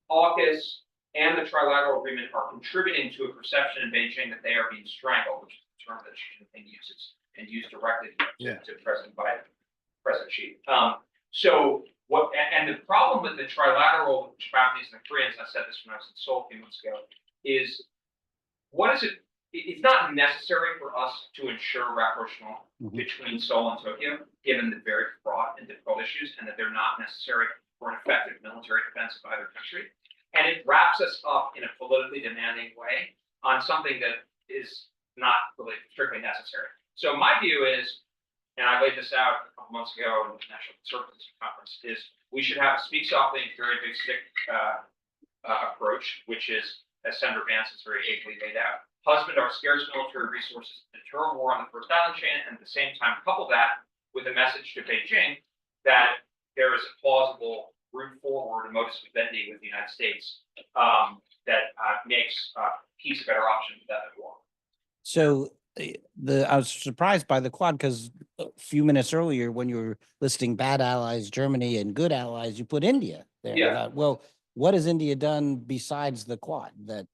AUKUS, and the trilateral agreement are contributing to a perception in Beijing that they are being strangled, which is a term that Xi Jinping uses and used directly to President Biden, President Xi. So what? And the problem with the trilateral with the Japanese and the Koreans, I said this when I was in Seoul a few months ago, is what is it? it's not necessary for us to ensure rapprochement Mhm. between Seoul and Tokyo, given the very fraught and difficult issues, and that they're not necessary for an effective military defense of either country. And it wraps us up in a politically demanding way on something that is not really strictly necessary. So my view is, and I laid this out a couple months ago in the National Conservatism Conference, is we should have a speak softly and very big stick approach, which is, as Senator Vance has very ably laid out, husband our scarce military resources to deter war on the first island chain, and at the same time couple that with a message to Beijing that there is a plausible route forward and modus vivendi with the United States that makes peace a better option than war. So I was surprised by the Quad because a few minutes earlier, when you were listing bad allies, Germany, and good allies, you put India there. Yeah. I thought, well, what has India done besides the Quad? That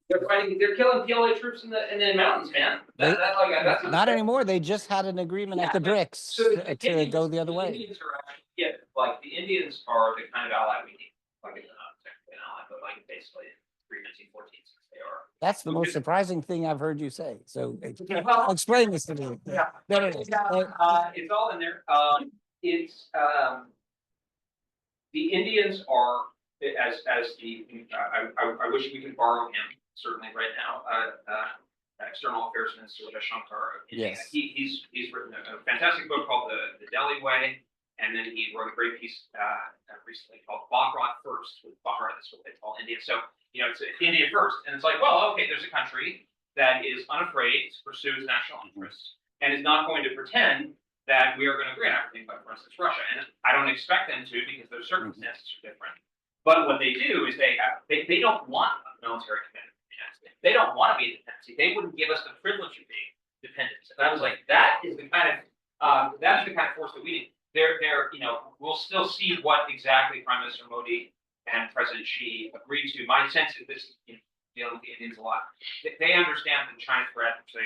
They're fighting. They're killing PLA troops in the mountains, man. That's not anymore. They just had an agreement at the BRICS So to go the other way. Indians are actually, like the Indians are the kind of ally we need. Like not technically an ally, but like basically pre-1914, since they are. That's the most surprising thing I've heard you say. So Well, explain this to me. Yeah. No. It's all in there. It's the Indians are as the I wish we could borrow him certainly right now. External Affairs Minister Shankar of India. Yes. He's written a fantastic book called the Delhi Way, and then he wrote a great piece recently called Bharat First. With Bharat, that's what they call India. So it's India first, and it's like, well, okay, there's a country that is unafraid to pursue its national interests and is not going to pretend that we are going to agree on everything, but for instance, Russia. And I don't expect them to because their circumstances are different. But what they do is they don't want a military commitment. They don't want to be a dependency. They wouldn't give us the privilege of being dependent. And I was like, that is the kind of force that we need. We'll still see what exactly Prime Minister Modi and President Xi agreed to. My sense is this, dealing with the Indians a lot. They understand that the China threat, which they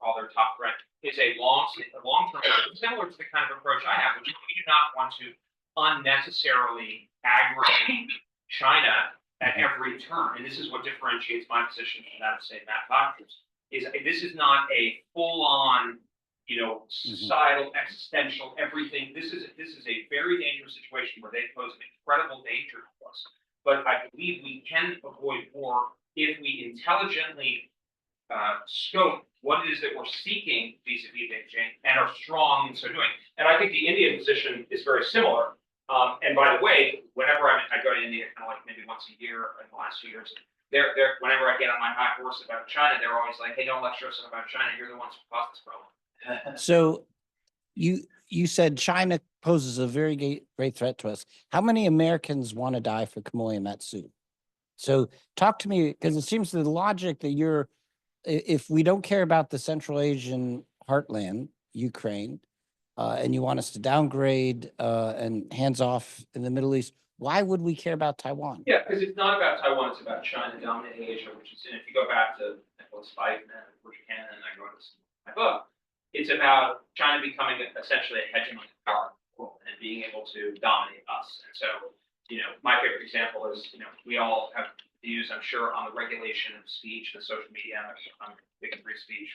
call their top threat, is a long-term, similar to the kind of approach I have, which is we do not want to unnecessarily aggravate China at every turn. And this is what differentiates my position from that of, say, Matt Doctors, is this is not a full-on, societal, existential, everything. This is a very dangerous situation where they pose an incredible danger to us. But I believe we can avoid war if we intelligently scope what it is that we're seeking vis-a-vis Beijing and are strong in so doing. And I think the Indian position is very similar. And by the way, whenever I go to India, kind of like maybe once a year in the last few years, whenever I get on my high horse about China, they're always like, "Hey, don't lecture us about China. You're the ones who caused this problem." So you said China poses a very great threat to us. How many Americans want to die for Quemoy and Matsu? So talk to me, because it seems the logic that if we don't care about the Central Asian heartland, Ukraine, and you want us to downgrade and hands off in the Middle East, why would we care about Taiwan? Yeah, because it's not about Taiwan, it's about China dominating Asia, which is, and if you go back to Nicholas Spike and Japan, and I wrote this in my book, it's about China becoming essentially a hegemonic power and being able to dominate us. And so, my favorite example is, we all have views, I'm sure, on the regulation of speech and social media. I'm big in free speech,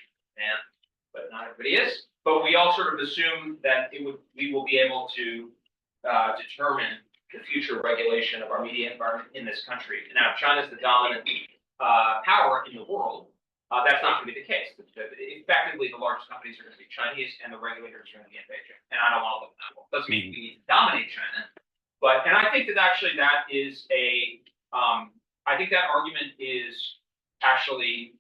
but not everybody is. But we all sort of assume that we will be able to determine the future regulation of our media environment in this country. Now, China's the dominant power in the world. That's not going to be the case. Effectively, the largest companies are going to be Chinese, and the regulators are going to be in Beijing. And I don't want to live in that world. Doesn't mean we need to dominate China, and I think that actually that is I think that argument is actually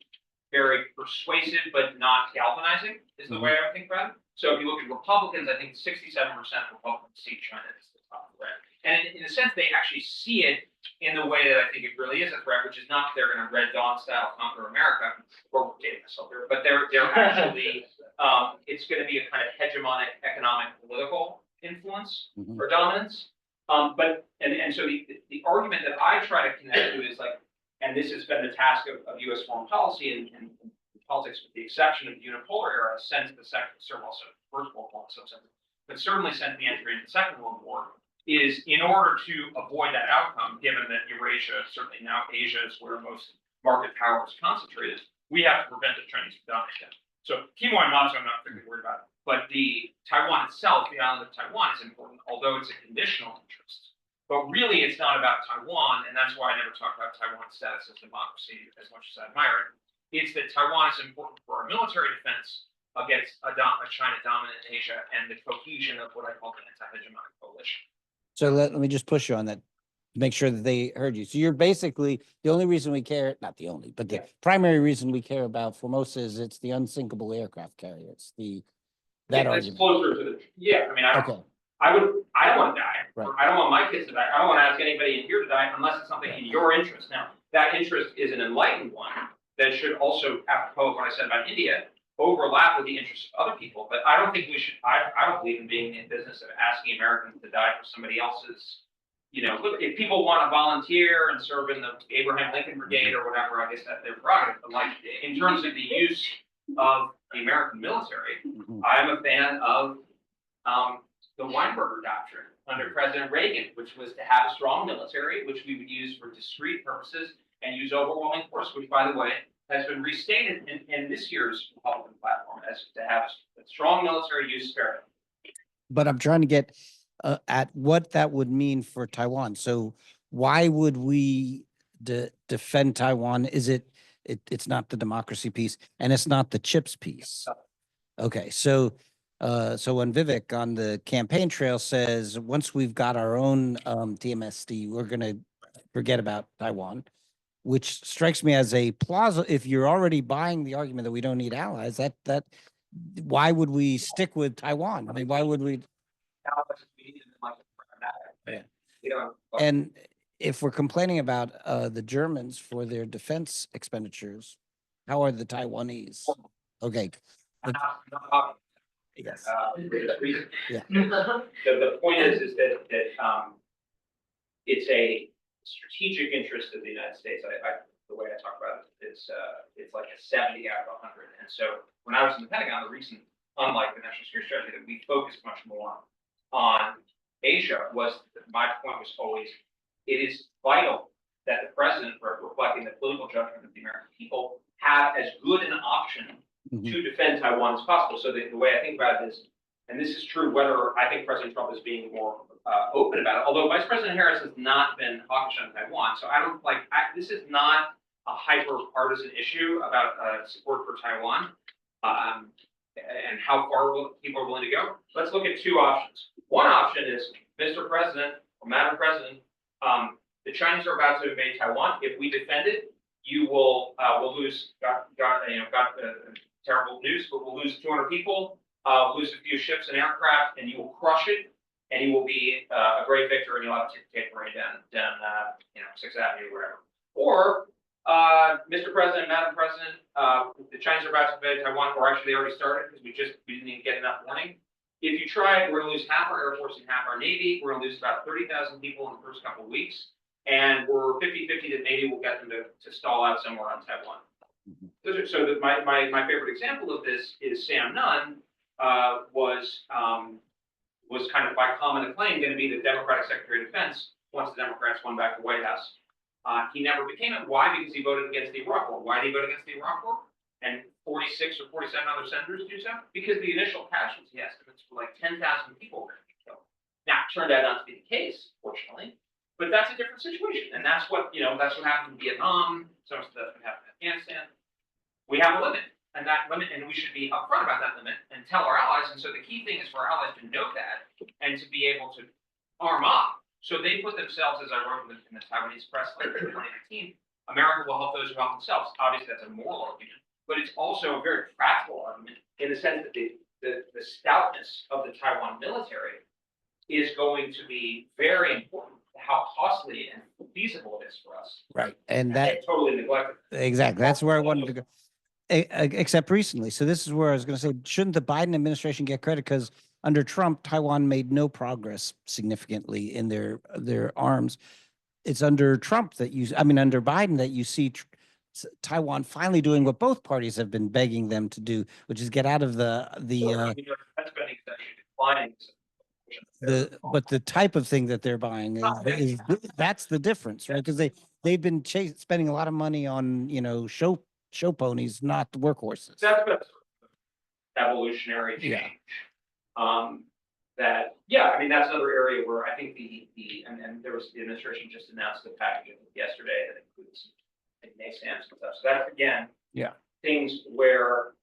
very persuasive, but not galvanizing, is the way I think about it. So if you look at Republicans, I think 67% of Republicans see China as the top threat. And in a sense, they actually see it in the way that I think it really is a threat, which is not that they're going to Red Dawn style conquer America, or dating myself here, but they're actually, it's going to be a kind of hegemonic economic political influence or dominance. So the argument that I try to connect to is like, and this has been the task of U.S. foreign policy and politics, with the exception of the unipolar era, since the First World War, but certainly since the entry into the Second World War, is in order to avoid that outcome, given that Eurasia, certainly now Asia, is where most market power is concentrated, we have to prevent the Chinese from dominating. So Quemoy and Matsu, I'm not particularly worried about, but the Taiwan itself, the island of Taiwan, is important, although it's a conditional interest. But really, it's not about Taiwan, and that's why I never talk about Taiwan's status as democracy as much as I admire it. It's that Taiwan is important for our military defense against a China dominant Asia and the cohesion of what I call the anti-hegemonic coalition. So let me just push you on that, to make sure that they heard you. So you're basically, the only reason we care, not the only, but the primary reason we care about Formosa is it's the unsinkable aircraft carrier. It's that It's argument. closer to the, I mean, I don't want to die. Right. I don't want my kids to die. I don't want to ask anybody in here to die unless it's something in your interest. Now, that interest is an enlightened one that should also, apropos of what I said about India, overlap with the interests of other people. But I don't think we should, I don't believe in being in business of asking Americans to die for somebody else's, look, if people want to volunteer and serve in the Abraham Lincoln Brigade or whatever, I guess that's their prerogative. But like, in terms of the use of the American military, I'm a fan of the Weinberger Doctrine under President Reagan, which was to have a strong military, which we would use for discrete purposes and use overwhelming force, which, by the way, has been restated in this year's Republican platform as to have a strong military use sparingly. But I'm trying to get at what that would mean for Taiwan. So why would we defend Taiwan? Is it's not the democracy piece and it's not the chips piece. Okay, so when Vivek on the campaign trail says, once we've got our own TMSD, we're going to forget about Taiwan, which strikes me as a plausible. If you're already buying the argument that we don't need allies, that why would we stick with Taiwan? I mean, why would we? Yeah. And if we're complaining about the Germans for their defense expenditures, how are the Taiwanese? Okay. Yes. Yeah. The point is that it's a strategic interest of the United States. The way I talk about it, it's like a 70 out of 100. And so when I was in the Pentagon, the reason, unlike the national security strategy, that we focused much more on Asia was my point was always, it is vital that the president, reflecting the political judgment of the American people, have as good an option to defend Taiwan as possible. So the way I think about it is, and this is true whether I think President Trump is being more open about it, although Vice President Harris has not been hawkish on Taiwan. So I don't this is not a hyper partisan issue about support for Taiwan and how far people are willing to go. Let's look at two options. One option is, Mr. President or Madam President, the Chinese are about to invade Taiwan. If we defend it, you will lose. Terrible news, but we'll lose 200 people, lose a few ships and aircraft, and you will crush it, and you will be a great victor, and you'll have to take the rain down 6th Avenue or wherever. Or, Mr. President, Madam President, the Chinese are about to invade Taiwan, or actually they already started because we didn't even get enough warning. If you try it, we're going to lose half our Air Force and half our Navy. We're going to lose about 30,000 people in the first couple of weeks, and we're 50-50 that maybe we'll get them to stall out somewhere on Taiwan. So my favorite example of this is Sam Nunn was kind of by common acclaim going to be the Democratic Secretary of Defense once the Democrats won back the White House. He never became it. Why? Because he voted against the Iraq War. Why did he vote against the Iraq War? And 46 or 47 other senators do so? Because the initial casualty estimates were like 10,000 people were going to be killed. Now, it turned out not to be the case, fortunately, but that's a different situation. And that's what happened in Vietnam. Some of the stuff that happened in Afghanistan. We have a limit, and that limit, and we should be upfront about that limit and tell our allies. And so the key thing is for our allies to know that and to be able to arm up. So they put themselves, as I wrote in the Taiwanese press in 2019, America will help those who help themselves. Obviously, that's a moral argument, but it's also a very practical argument in the sense that the stoutness of the Taiwan military is going to be very important. How costly and feasible it is for us. Right, and that totally neglected. Exactly, that's where I wanted to go. Except recently. So this is where I was going to say, shouldn't the Biden administration get credit? Because under Trump, Taiwan made no progress significantly in their arms. It's under Trump under Biden that you see Taiwan finally doing what both parties have been begging them to do, which is get out of but the type of thing that they're buying is that's the difference, right? Because they've been spending a lot of money on show show ponies, not the workhorses. That's been evolutionary change. Yeah. I mean, that's another area where I think and there was the administration just announced the package yesterday that includes May stamps and stuff. So that's again, Yeah. things where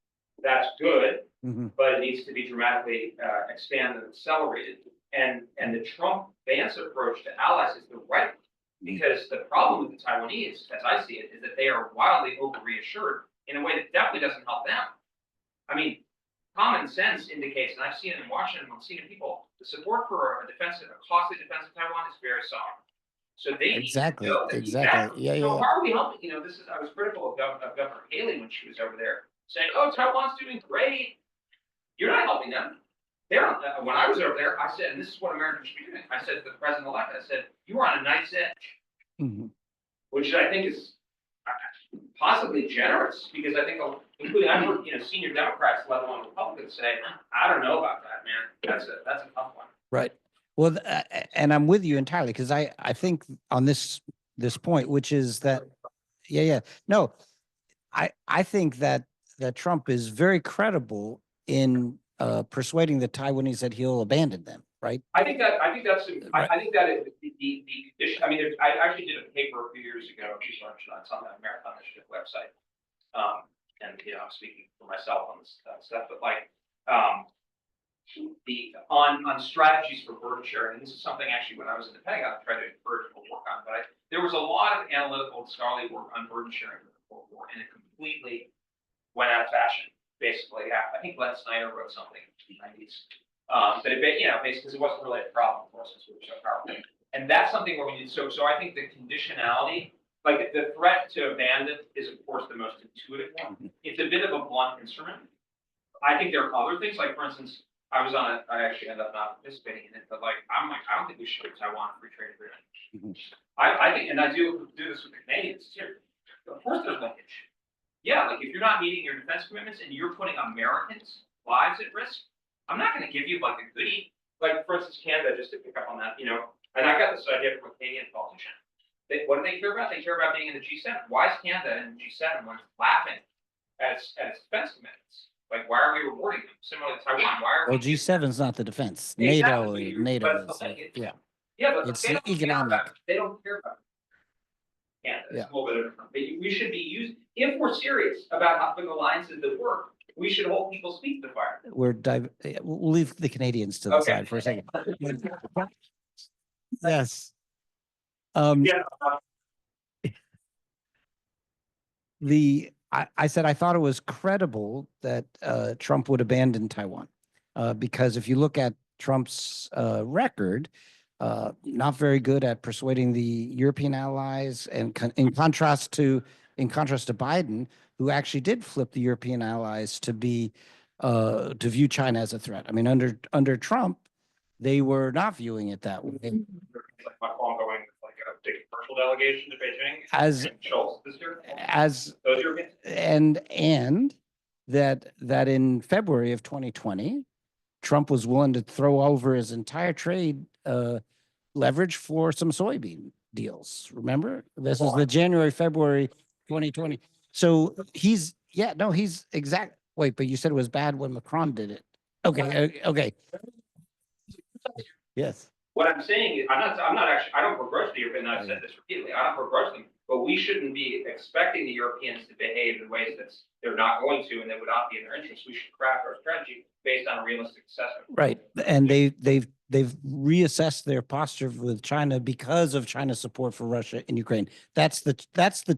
that's good, Mm-hmm. but it needs to be dramatically expanded and accelerated. And the Trump-Vance approach to allies is the right one, because the problem with the Taiwanese, as I see it, is that they are wildly over-reassured in a way that definitely doesn't help them. I mean, common sense indicates, and I've seen it in Washington, I've seen it in people, the support for a costly defense of Taiwan is very soft. So they Exactly. need to know that Exactly. Yeah. So Yeah. how are we helping? You know, I was critical of Governor Haley when she was over there, saying, "Oh, Taiwan's doing great." You're not helping them. When I was over there, I said, and this is what Americans should be doing. I said to the president-elect, I said, "You are on a knife's edge," which I think is possibly generous, because I think, including I've heard, senior Democrats, let alone Republicans, say, "I don't know about that, man. That's a tough one." Right. Well, and I'm with you entirely, because I think on this point, which is that, yeah. No, I think that Trump is very credible in persuading the Taiwanese that he'll abandon them. Right. I think that is the condition. I mean, I actually did a paper a few years ago. It's on the Marathon Initiative website. And I'm speaking for myself on this stuff, but like on strategies for burden sharing. And this is something actually when I was in the Pentagon, I tried to encourage people to work on. But there was a lot of analytical and scholarly work on burden sharing for the Cold War, and it completely went out of fashion. Basically, I think Glenn Snyder wrote something in the 90s. But basically, because it wasn't really a problem for us since we were so powerful. And that's something where we need. So I think the conditionality, like the threat to abandon, is of course the most intuitive one. It's a bit of a blunt instrument. I think there are other things, like for instance, I actually ended up not participating in it, but I don't think we should give Taiwan a free trade agreement. I think, and I do this with the Canadians too. Of course, there's linkage. Yeah, like if you're not meeting your defense commitments and you're putting Americans' lives at risk, I'm not going to give you like a goodie. Like for instance, Canada, just to pick up on that, and I got this idea from a Canadian politician. What do they care about? They care about being in the G7. Why is Canada in the G7 when it's laughing at its defense commitments? Like, why are we rewarding them? Similar to Taiwan, why are we? Well, G7 is not the defense. Exactly. NATO But is. Yeah. Yeah, but It's they don't economic. They don't care about Canada. It's Yeah. a little bit different. But we should be using, if we're serious about having alliances that work, we should hold people's feet to the fire. We'll leave the Canadians to the side for a second. Yes. Yeah. I said I thought it was credible that Trump would abandon Taiwan, because if you look at Trump's record, not very good at persuading the European allies, and in contrast to Biden, who actually did flip the European allies to view China as a threat. I mean, under Trump, they were not viewing it that way. Like Macron going with like a big commercial delegation to Beijing, As and Schultz this year. those Europeans, and that in February of 2020, Trump was willing to throw over his entire trade leverage for some soybean deals. Remember, this is the February 2020. So he's exact. Wait, but you said it was bad when Macron did it. Okay. Yes. What I'm saying is, I'm not actually, I don't begrudge the Europeans. I've said this repeatedly. I don't begrudge them, but we shouldn't be expecting the Europeans to behave in ways that they're not going to, and that would not be in their interest. We should craft our strategy based on a realistic assessment. Right, and they've reassessed their posture with China because of China's support for Russia and Ukraine. That's the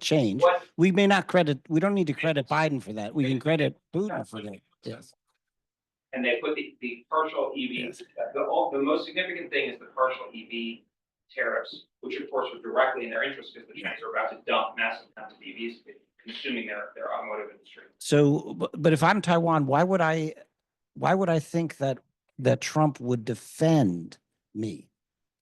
change. We don't need to credit Biden for that. We can credit Putin for that. Yes. And they put the partial EV. Yes. The most significant thing is the partial EV tariffs, which of course were directly in their interest, because the Chinese are about to dump massive amounts of EVs, consuming their automotive industry. So, but if I'm Taiwan, why would I think that Trump would defend me?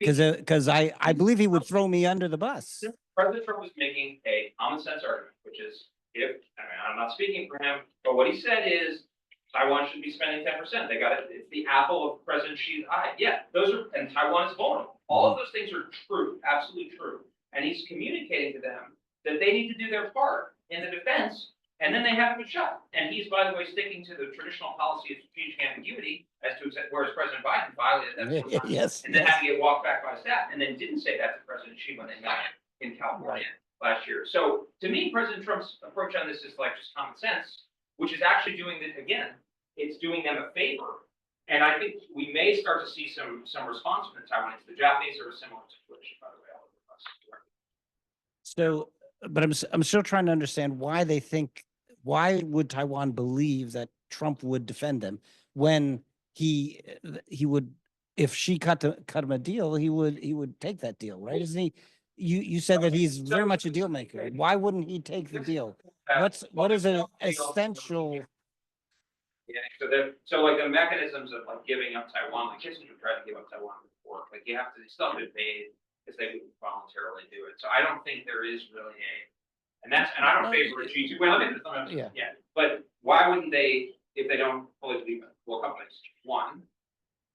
Because I believe he would throw me under the bus. President Trump was making a common sense argument, which is, I'm not speaking for him, but what he said is, Taiwan should be spending 10%. They got it. It's the apple of President Xi's eye. Yeah, and Taiwan is vulnerable. All of those things are true, absolutely true. And he's communicating to them that they need to do their part in the defense And then they have him shut. And he's, by the way, sticking to the traditional policy of strategic ambiguity as to whereas President Biden violated that four times. Yes. And then had to get walked back by staff, and then didn't say that to President Xi when they met in California last year. So to me, President Trump's approach on this is like just common sense, which is actually doing this again. It's doing them a favor. And I think we may start to see some response from the Taiwanese. The Japanese are a similar situation, by the way. So, but I'm still trying to understand why they think, why would Taiwan believe that Trump would defend them when he would, if she cut him a deal, he would take that deal, right? Isn't he? You said that he's very much a deal maker. Why wouldn't he take the deal? What is an essential? Yeah, so like the mechanisms of like giving up Taiwan, like Kissinger tried to give up Taiwan before, like you have to still have to pay because they wouldn't voluntarily do it. So I don't think there is really and I don't favor a G2. Well, yeah. But why wouldn't they, if they don't fully believe it? Well, a couple things. One,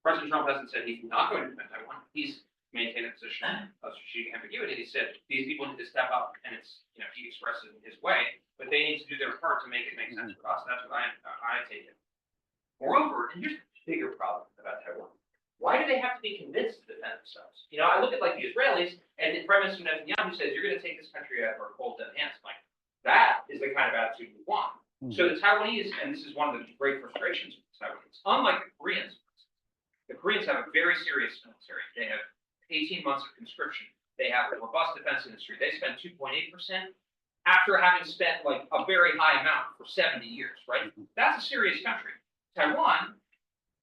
President Trump hasn't said he's not going to defend Taiwan. He's maintained a position of strategic ambiguity. He said these people need to step up, and it's, he expresses it in his way, but they need to do their part to make it make sense for us. That's what I take it. Moreover, and here's the bigger problem about Taiwan. Why do they have to be convinced to defend themselves? I look at like the Israelis, and the Prime Minister Netanyahu says, you're going to take this country out of our cold dead hands. Like, that is the kind of attitude we want. So the Taiwanese, and this is one of the great frustrations with the Taiwanese, unlike the Koreans have a very serious military. They have 18 months of conscription. They have a robust defense industry. They spend 2.8% after having spent like a very high amount for 70 years, right? That's a serious country. Taiwan,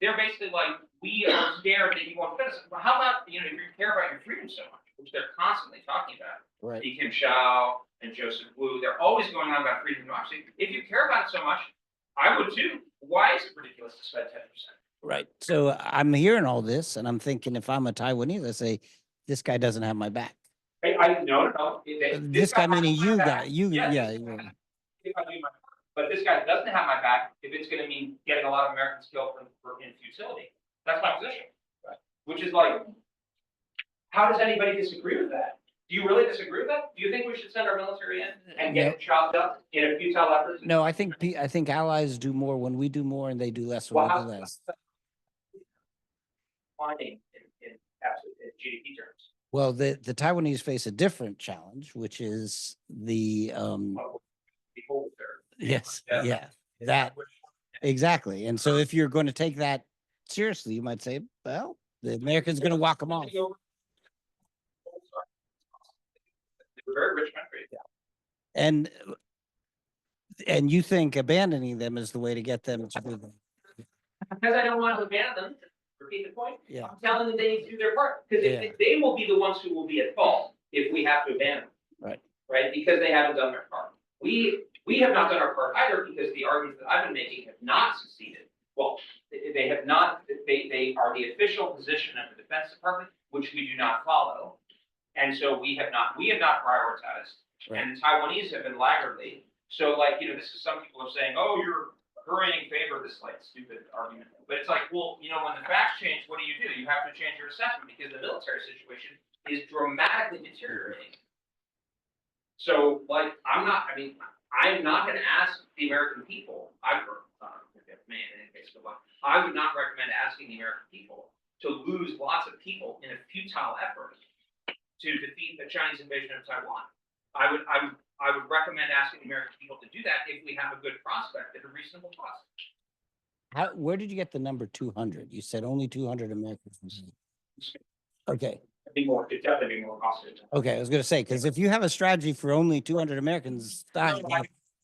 they're basically like, we are scared that you won't defend us. Well, how about, if you care about your freedom so much, which they're constantly talking about, Right. Li Kim Chao and Joseph Wu, they're always going on about freedom and democracy. If you care about it so much, I would too. Why is it ridiculous to spend 10%? Right. So I'm hearing all this and I'm thinking, if I'm a Taiwanese, I say, this guy doesn't have my back. No. This guy meaning you guy, yeah. If I do my part. But this guy doesn't have my back if it's going to mean getting a lot of Americans killed in futility. That's my position. Right. Which is like, how does anybody disagree with that? Do you really disagree with that? Do you think we should send our military in and get it chopped up in a futile effort? No, I think allies do more when we do more and they do less when we do less. Finding in GDP terms. Well, the Taiwanese face a different challenge, which is the yes, yeah, that exactly. And so if you're going to take that seriously, you might say, well, the Americans going to walk them off. It's a very rich country. Yeah. And you think abandoning them is the way to get them to do that? Because I don't want to abandon them. Repeat the point. Yeah. I'm telling them they need to do their part because they will be the ones who will be at fault if we have to abandon them. Right. Right. Because they haven't done their part. We have not done our part either because the arguments that I've been making have not succeeded. Well, they have not. They are the official position of the Defense Department, which we do not follow, and so we have not prioritized. Right. And the Taiwanese have been laggardly. So, like, this is some people are saying, oh, you're hurrying in favor of this like stupid argument. But it's like, well, when the facts change, what do? You have to change your assessment because the military situation is dramatically deteriorating. So, like, I'm not going to ask the American people. I would not recommend asking the American people to lose lots of people in a futile effort to defeat the Chinese invasion of Taiwan. I would recommend asking the American people to do that if we have a good prospect at a reasonable cost. Where did you get the number 200? You said only 200 Americans. Okay. It'd definitely be more costly. Okay, I was going to say, because if you have a strategy for only 200 Americans dying,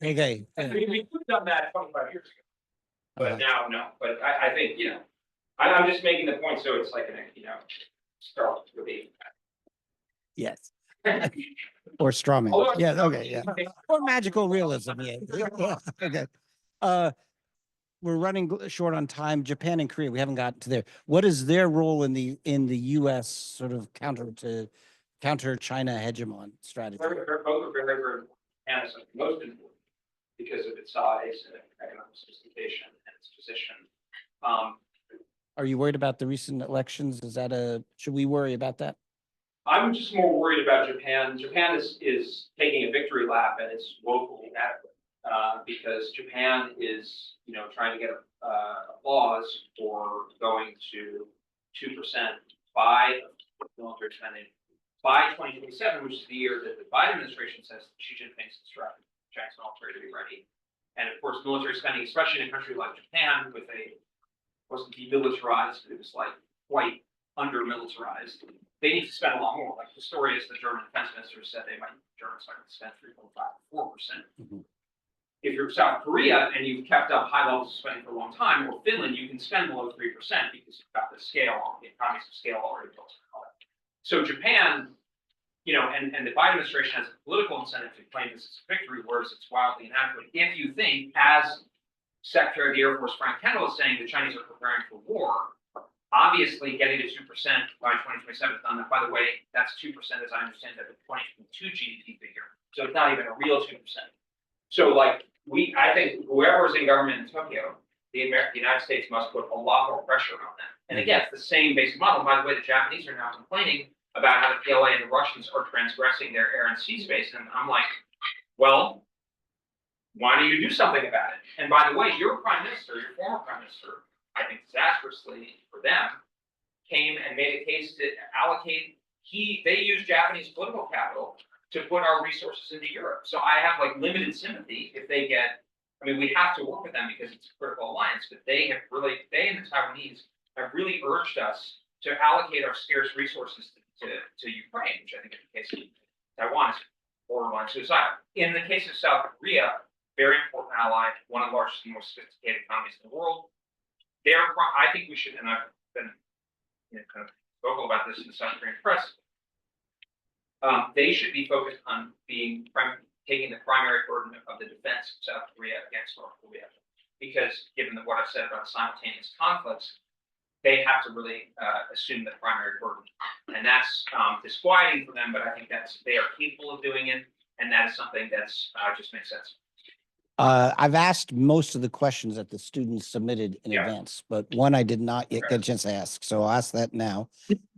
okay. We could have done that 25 years ago, but now no. But I think I'm just making the point so it's like start with a yes. Or strawman. Yeah. Okay. Yeah. Or magical realism. Yeah. Okay. We're running short on time. Japan and Korea, we haven't gotten to there. What is their role in the U.S. sort of counter China hegemon strategy? Both are very, very important. And it's most important because of its size and economic sophistication and its position. Are you worried about the recent elections? Should we worry about that? I'm just more worried about Japan. Japan is taking a victory lap and it's woefully inadequate. because Japan is, trying to get applause for going to 2% by military spending by 2027, which is the year that the Biden administration says Xi Jinping's instructed Chinese military to be ready. And of course, military spending, especially in a country like Japan, wasn't demilitarized, it was like quite under-militarized. They need to spend a lot more. Like Pistorius, the German defense minister, said Germans might spend 3.5 to 4%. If you're South Korea and you've kept up high levels of spending for a long time, or Finland, you can spend below 3% because you've got the economies of scale already built. So Japan, and the Biden administration has a political incentive to claim this as a victory, whereas it's wildly inadequate. If you think, as Secretary of the Air Force Frank Kendall is saying, the Chinese are preparing for war, obviously getting to 2% by 2027 is done. By the way, that's 2%, as I understand it, the 2022 GDP figure. So it's not even a real 2%. So I think whoever is in government in Tokyo, the United States must put a lot more pressure on them. And again, it's the same basic model. By the way, the Japanese are now complaining about how the PLA and the Russians are transgressing their air and sea space. And I'm like, well, why don't you do something about it? And by the way, your prime minister, your former prime minister, I think disastrously for them, came and made a case to allocate, they used Japanese political capital to put our resources into Europe. So I have limited sympathy if they we have to work with them because it's a critical alliance, but they and the Taiwanese have really urged us to allocate our scarce resources to Ukraine, which I think in the case of Taiwan is borderline suicidal. In the case of South Korea, very important ally, one of the largest and most sophisticated economies in the world. I think we should, and I've been kind of vocal about this in the South Korean press, they should be focused on taking the primary burden of the defense of South Korea against North Korea. Because given what I've said about simultaneous conflicts, they have to really assume the primary burden. And that's disquieting for them, but I think they are capable of doing it, and that is something that's just makes sense. I've asked most of the questions that the students submitted in advance, but one I did not yet get a chance to ask. So I'll ask that now,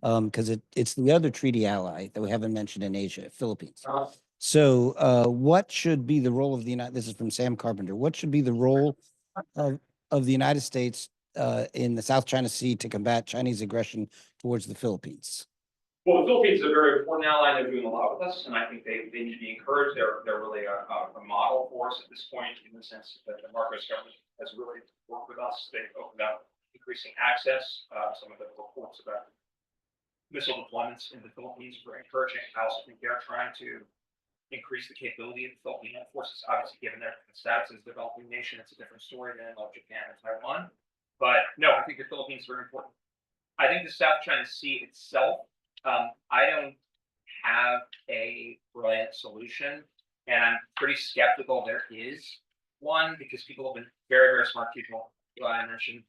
because it's the other treaty ally that we haven't mentioned in Asia, Philippines. So what should be the role of this is from Sam Carpenter, what should be the role of the United States in the South China Sea to combat Chinese aggression towards the Philippines? Well, the Philippines is a very important ally. They're doing a lot with us, and I think they need to be encouraged. They're really a model for us at this point, in the sense that the Marcos government has really worked with us. They've opened up increasing access. Some of the reports about missile deployments in the Philippines were encouraging. I also think they're trying to increase the capability of the Philippine forces. Obviously, given their status as a developing nation, it's a different story than Japan and Taiwan. But no, I think the Philippines is very important. I think the South China Sea itself, I don't have a brilliant solution, and I'm pretty skeptical there is one, because people have been very, very smart people. I mentioned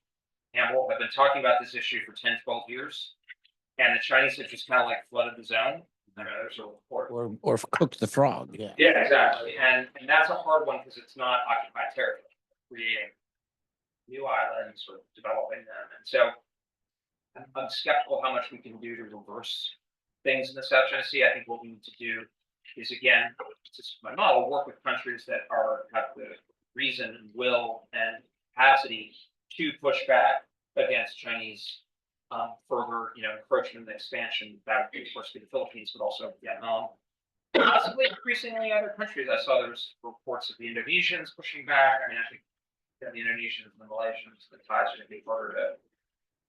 Campbell have been talking about this issue for 10, 12 years, and the Chinese have just kind of flooded the zone. There's a report. Or cooked the frog, yeah. Yeah, exactly. And that's a hard one because it's not occupied territory, creating new islands or developing them. And so I'm skeptical how much we can do to reverse things in the South China Sea. I think what we need to do is, again, this is my model, work with countries that have the reason and will and capacity to push back against Chinese further, encroachment and expansion. That would, of course, be the Philippines, but also Vietnam. Possibly increasingly other countries. I saw there's reports of the Indonesians pushing back. I think the Indonesians and the Malaysians, the Thais are going to be harder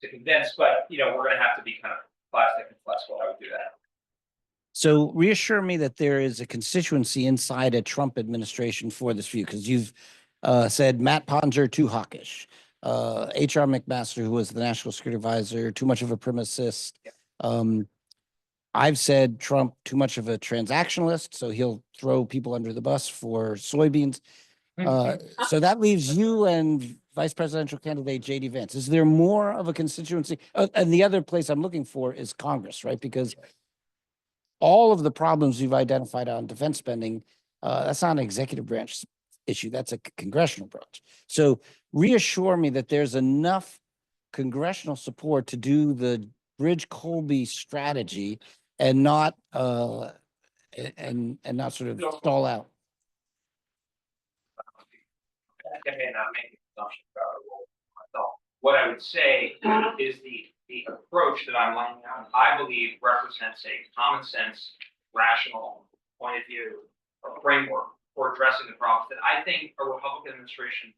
to convince, but we're going to have to be kind of plastic and flexible how we do that. So reassure me that there is a constituency inside a Trump administration for this view, because you've said Matt Ponzer too hawkish, H.R. McMaster, who was the national security advisor, too much of a primacist. I've said Trump too much of a transactionalist, so he'll throw people under the bus for soybeans. So that leaves you and vice presidential candidate J.D. Vance. Is there more of a constituency? And the other place I'm looking for is Congress, right? Because all of the problems you've identified on defense spending, that's not an executive branch issue. That's a congressional branch. So reassure me that there's enough congressional support to do the Bridge Colby strategy and not not sort of stall out. I may not make an assumption about it myself. What I would say is the approach that I'm laying out, I believe represents a common sense, rational point of view or framework for addressing the problems that I think a Republican administration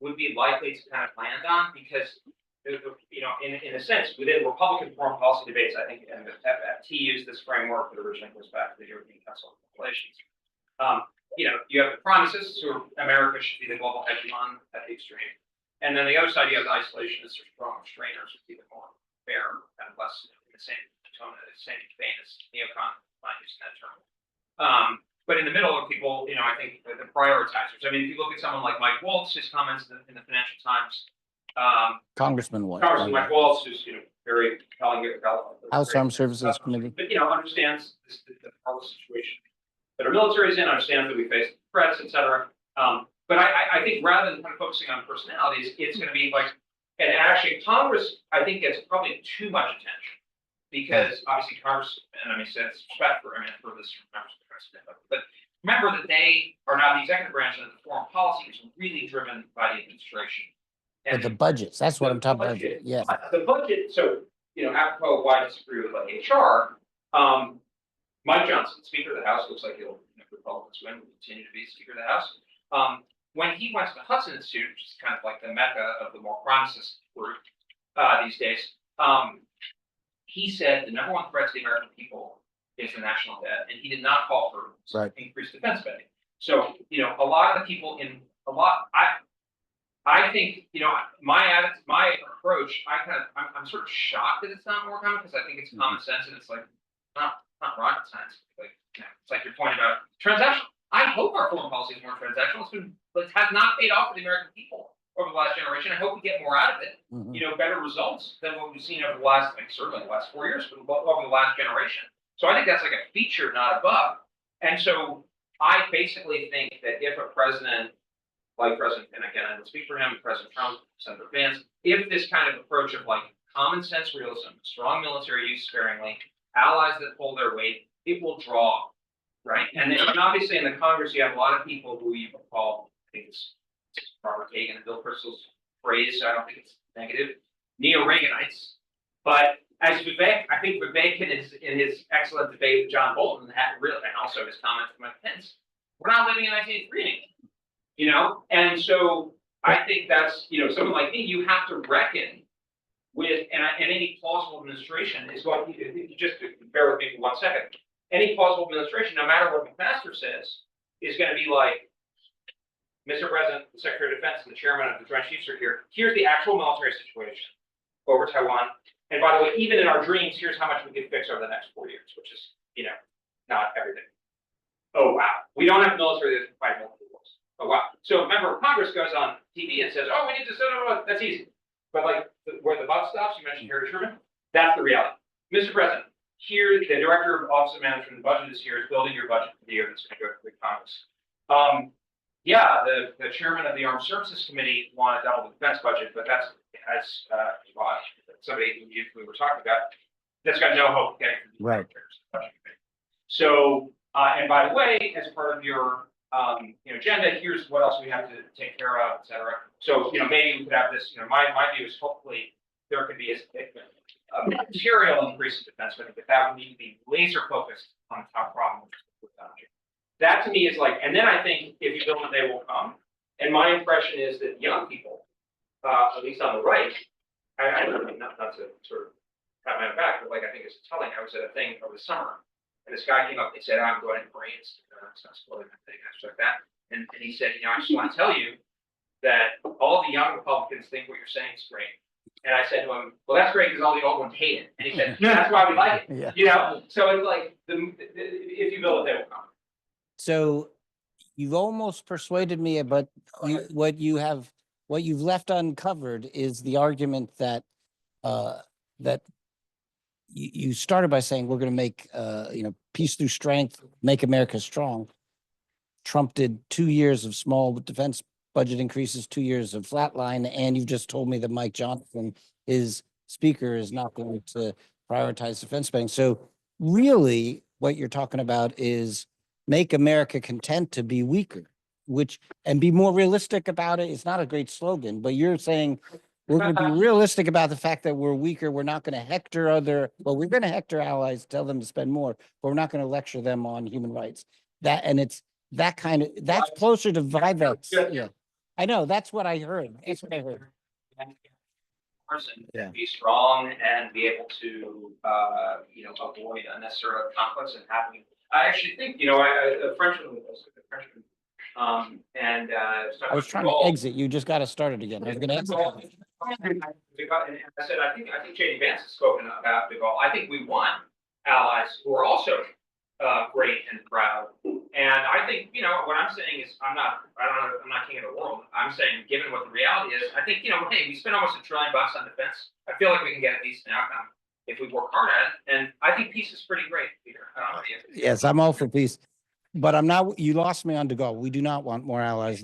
would be likely to kind of land on because, in a sense, within Republican foreign policy debates, I think and the FFT used this framework that originally goes back to the European Council of Relations. You have the promises to America should be the global hegemon at the extreme. And then the other side, you have the isolationists or strong restrainers, which is even more fair and less in the same tone, the same vein as neocon, not using that term. But in the middle are people, I think the prioritizers. I mean, if you look at someone like Mike Waltz, his comments in the Financial Times, Congressman Mike Waltz, who's very compelling, House Armed Services Committee, but understands the situation that our military is in, understands that we face threats, et cetera. But I think rather than kind of focusing on personalities, it's going to be like, and actually Congress, I think gets probably too much attention because obviously Congress, and I mean, sense respect for this members of the president, but remember that they are not the executive branch and the foreign policy is really driven by the administration. but the budgets, that's what I'm talking about. Yes. The budget, so, apropos why I disagree with like HR, Mike Johnson, Speaker of the House, looks like he'll, if Republicans win, will continue to be Speaker of the House. When he went to the Hudson Institute, which is kind of like the mecca of the more promises group these days, he said the number one threat to the American people is the national debt, and he did not call for increased defense spending. So, a lot of the people I think, my approach, I'm sort of shocked that it's not more common because I think it's common sense and it's like not rocket science. Like, it's like your point about transactional. I hope our foreign policy is more transactional. It has not paid off for the American people over the last generation. I hope we get more out of it. Better results than what we've seen over the last, certainly the last 4 years, but over the last generation. So I think that's like a feature, not a bug. And so I basically think that if a president, like President, and again, I don't speak for him, President Trump, Senator Vance, if this kind of approach of like common sense realism, strong military use sparingly, allies that pull their weight, it will draw, right? And then obviously in the Congress, you have a lot of people who you call, I think it's Robert Kagan and Bill Kristol's phrase, so I don't think it's negative, neo-Reaganites. But as Vivek, I think Vivek in his excellent debate with John Bolton had really, and also his comments from Mike Pence, we're not living in 1903 anymore, And so I think that's, someone like me, you have to reckon with, and any plausible administration is going to, just to bear with me for 1 second, any plausible administration, no matter what McMaster says, is going to be like, Mr. President, the Secretary of Defense and the Chairman of the Joint Chiefs are here. Here's the actual military situation over Taiwan. And by the way, even in our dreams, here's how much we could fix over the next 4 years, which is, not everything. Oh, wow. We don't have military that can fight multiple wars. Oh, wow. So a member of Congress goes on TV and says, oh, we need to, that's easy. But like where the buck stops, you mentioned Harry Truman, that's the reality. Mr. President, here, the Director of Office of Management and Budget is here, is building your budget for the year that's going to go to the Congress. The chairman of the Armed Services Committee wanted to double the defense budget, but that's, as somebody we were talking about, that's got no hope of getting to the right. So, and by the way, as part of your agenda, here's what else we have to take care of, et cetera. So, maybe we could have this, my view is hopefully there could be a material increase in defense spending, but that would need to be laser focused on the top problem. That to me is like, and then I think if you build it, they will come. And my impression is that young people, at least on the right, I don't know, not to sort of pat my own back, but like I think it's telling. I was at a thing over the summer, and this guy came up and he said, I'm going to brains, things like that. And he said, I just want to tell you that all the young Republicans think what you're saying is great. And I said to him, well, that's great because all the old ones hate it. And he said, that's why we like it. So it's like, if you build it, they will come. So you've almost persuaded me, but what you've left uncovered is the argument that that you started by saying we're going to make peace through strength, make America strong. Trump did 2 years of small defense budget increases, 2 years of flatline, and you've just told me that Mike Johnson, his speaker, is not going to prioritize defense spending. So really what you're talking about is make America content to be weaker. and be more realistic about it. It's not a great slogan, but you're saying we're going to be realistic about the fact that we're weaker. We're not going to we're going to hector allies, tell them to spend more, but we're not going to lecture them on human rights. That's closer to Vivex. Yeah. I know, that's what I heard. That's what I heard. Person Yeah. be strong and be able to, avoid unnecessary conflicts and having. I actually think, a Frenchman, I was trying to exit. You just got to start it again. I was going to exit. And I said, I think J.D. Vance has spoken about De Gaulle. I think we want allies who are also great and proud. And I think, what I'm saying is I'm not king of the world. I'm saying, given what the reality is, I think, hey, we spend almost $1 trillion on defense. I feel like we can get a decent outcome if we work hard at it. And I think peace is pretty great, Peter. Yes, I'm all for peace. But I'm not, you lost me on De Gaulle. We do not want more allies.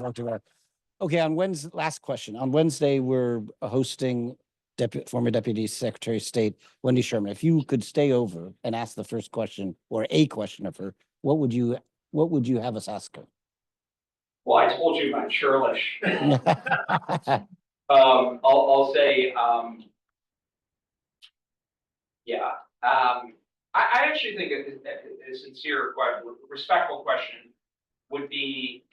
Okay, on Wednesday, last question. On Wednesday, we're hosting former Deputy Secretary of State, Wendy Sherman. If you could stay over and ask the first question or a question of her, what would you have us ask her? Well, I told you I'm churlish. I'll say, yeah. I actually think a sincere, quite respectful question would be,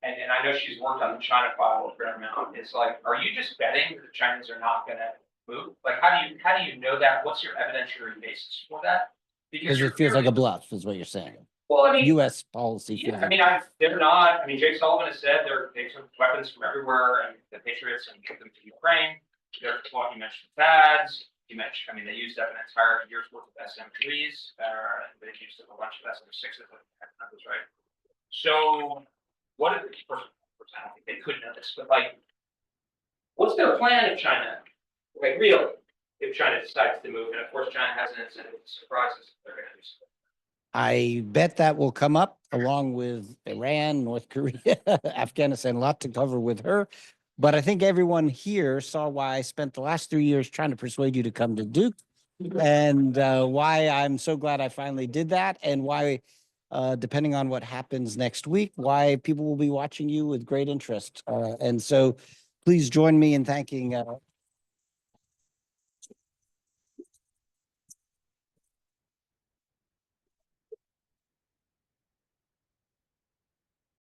and I know she's worked on the China file a fair amount. It's like, are you just betting that the Chinese are not going to move? Like, how do you know that? What's your evidentiary basis for that? Because it feels like a bluff, is what you're saying. Well, I mean, U.S. policy. Yeah, I mean, they're not. I mean, Jake Sullivan has said they took weapons from everywhere, and the Patriots, and give them to Ukraine. They're well, you mentioned THAADs. You mentioned, I mean, they used up an entire year's worth of SM3s. They've used up a bunch of SM6s, if I was right. So, what if, of course, I don't think they could know this, but like, what's their plan if China, like, really, if China decides to move? And of course, China has an incentive to surprise us if they're going to do something. I bet that will come up along with Iran, North Korea, Afghanistan, a lot to cover with her. But I think everyone here saw why I spent the last 3 years trying to persuade you to come to Duke, and why I'm so glad I finally did that, and why, depending on what happens next week, why people will be watching you with great interest. And so please join me in thanking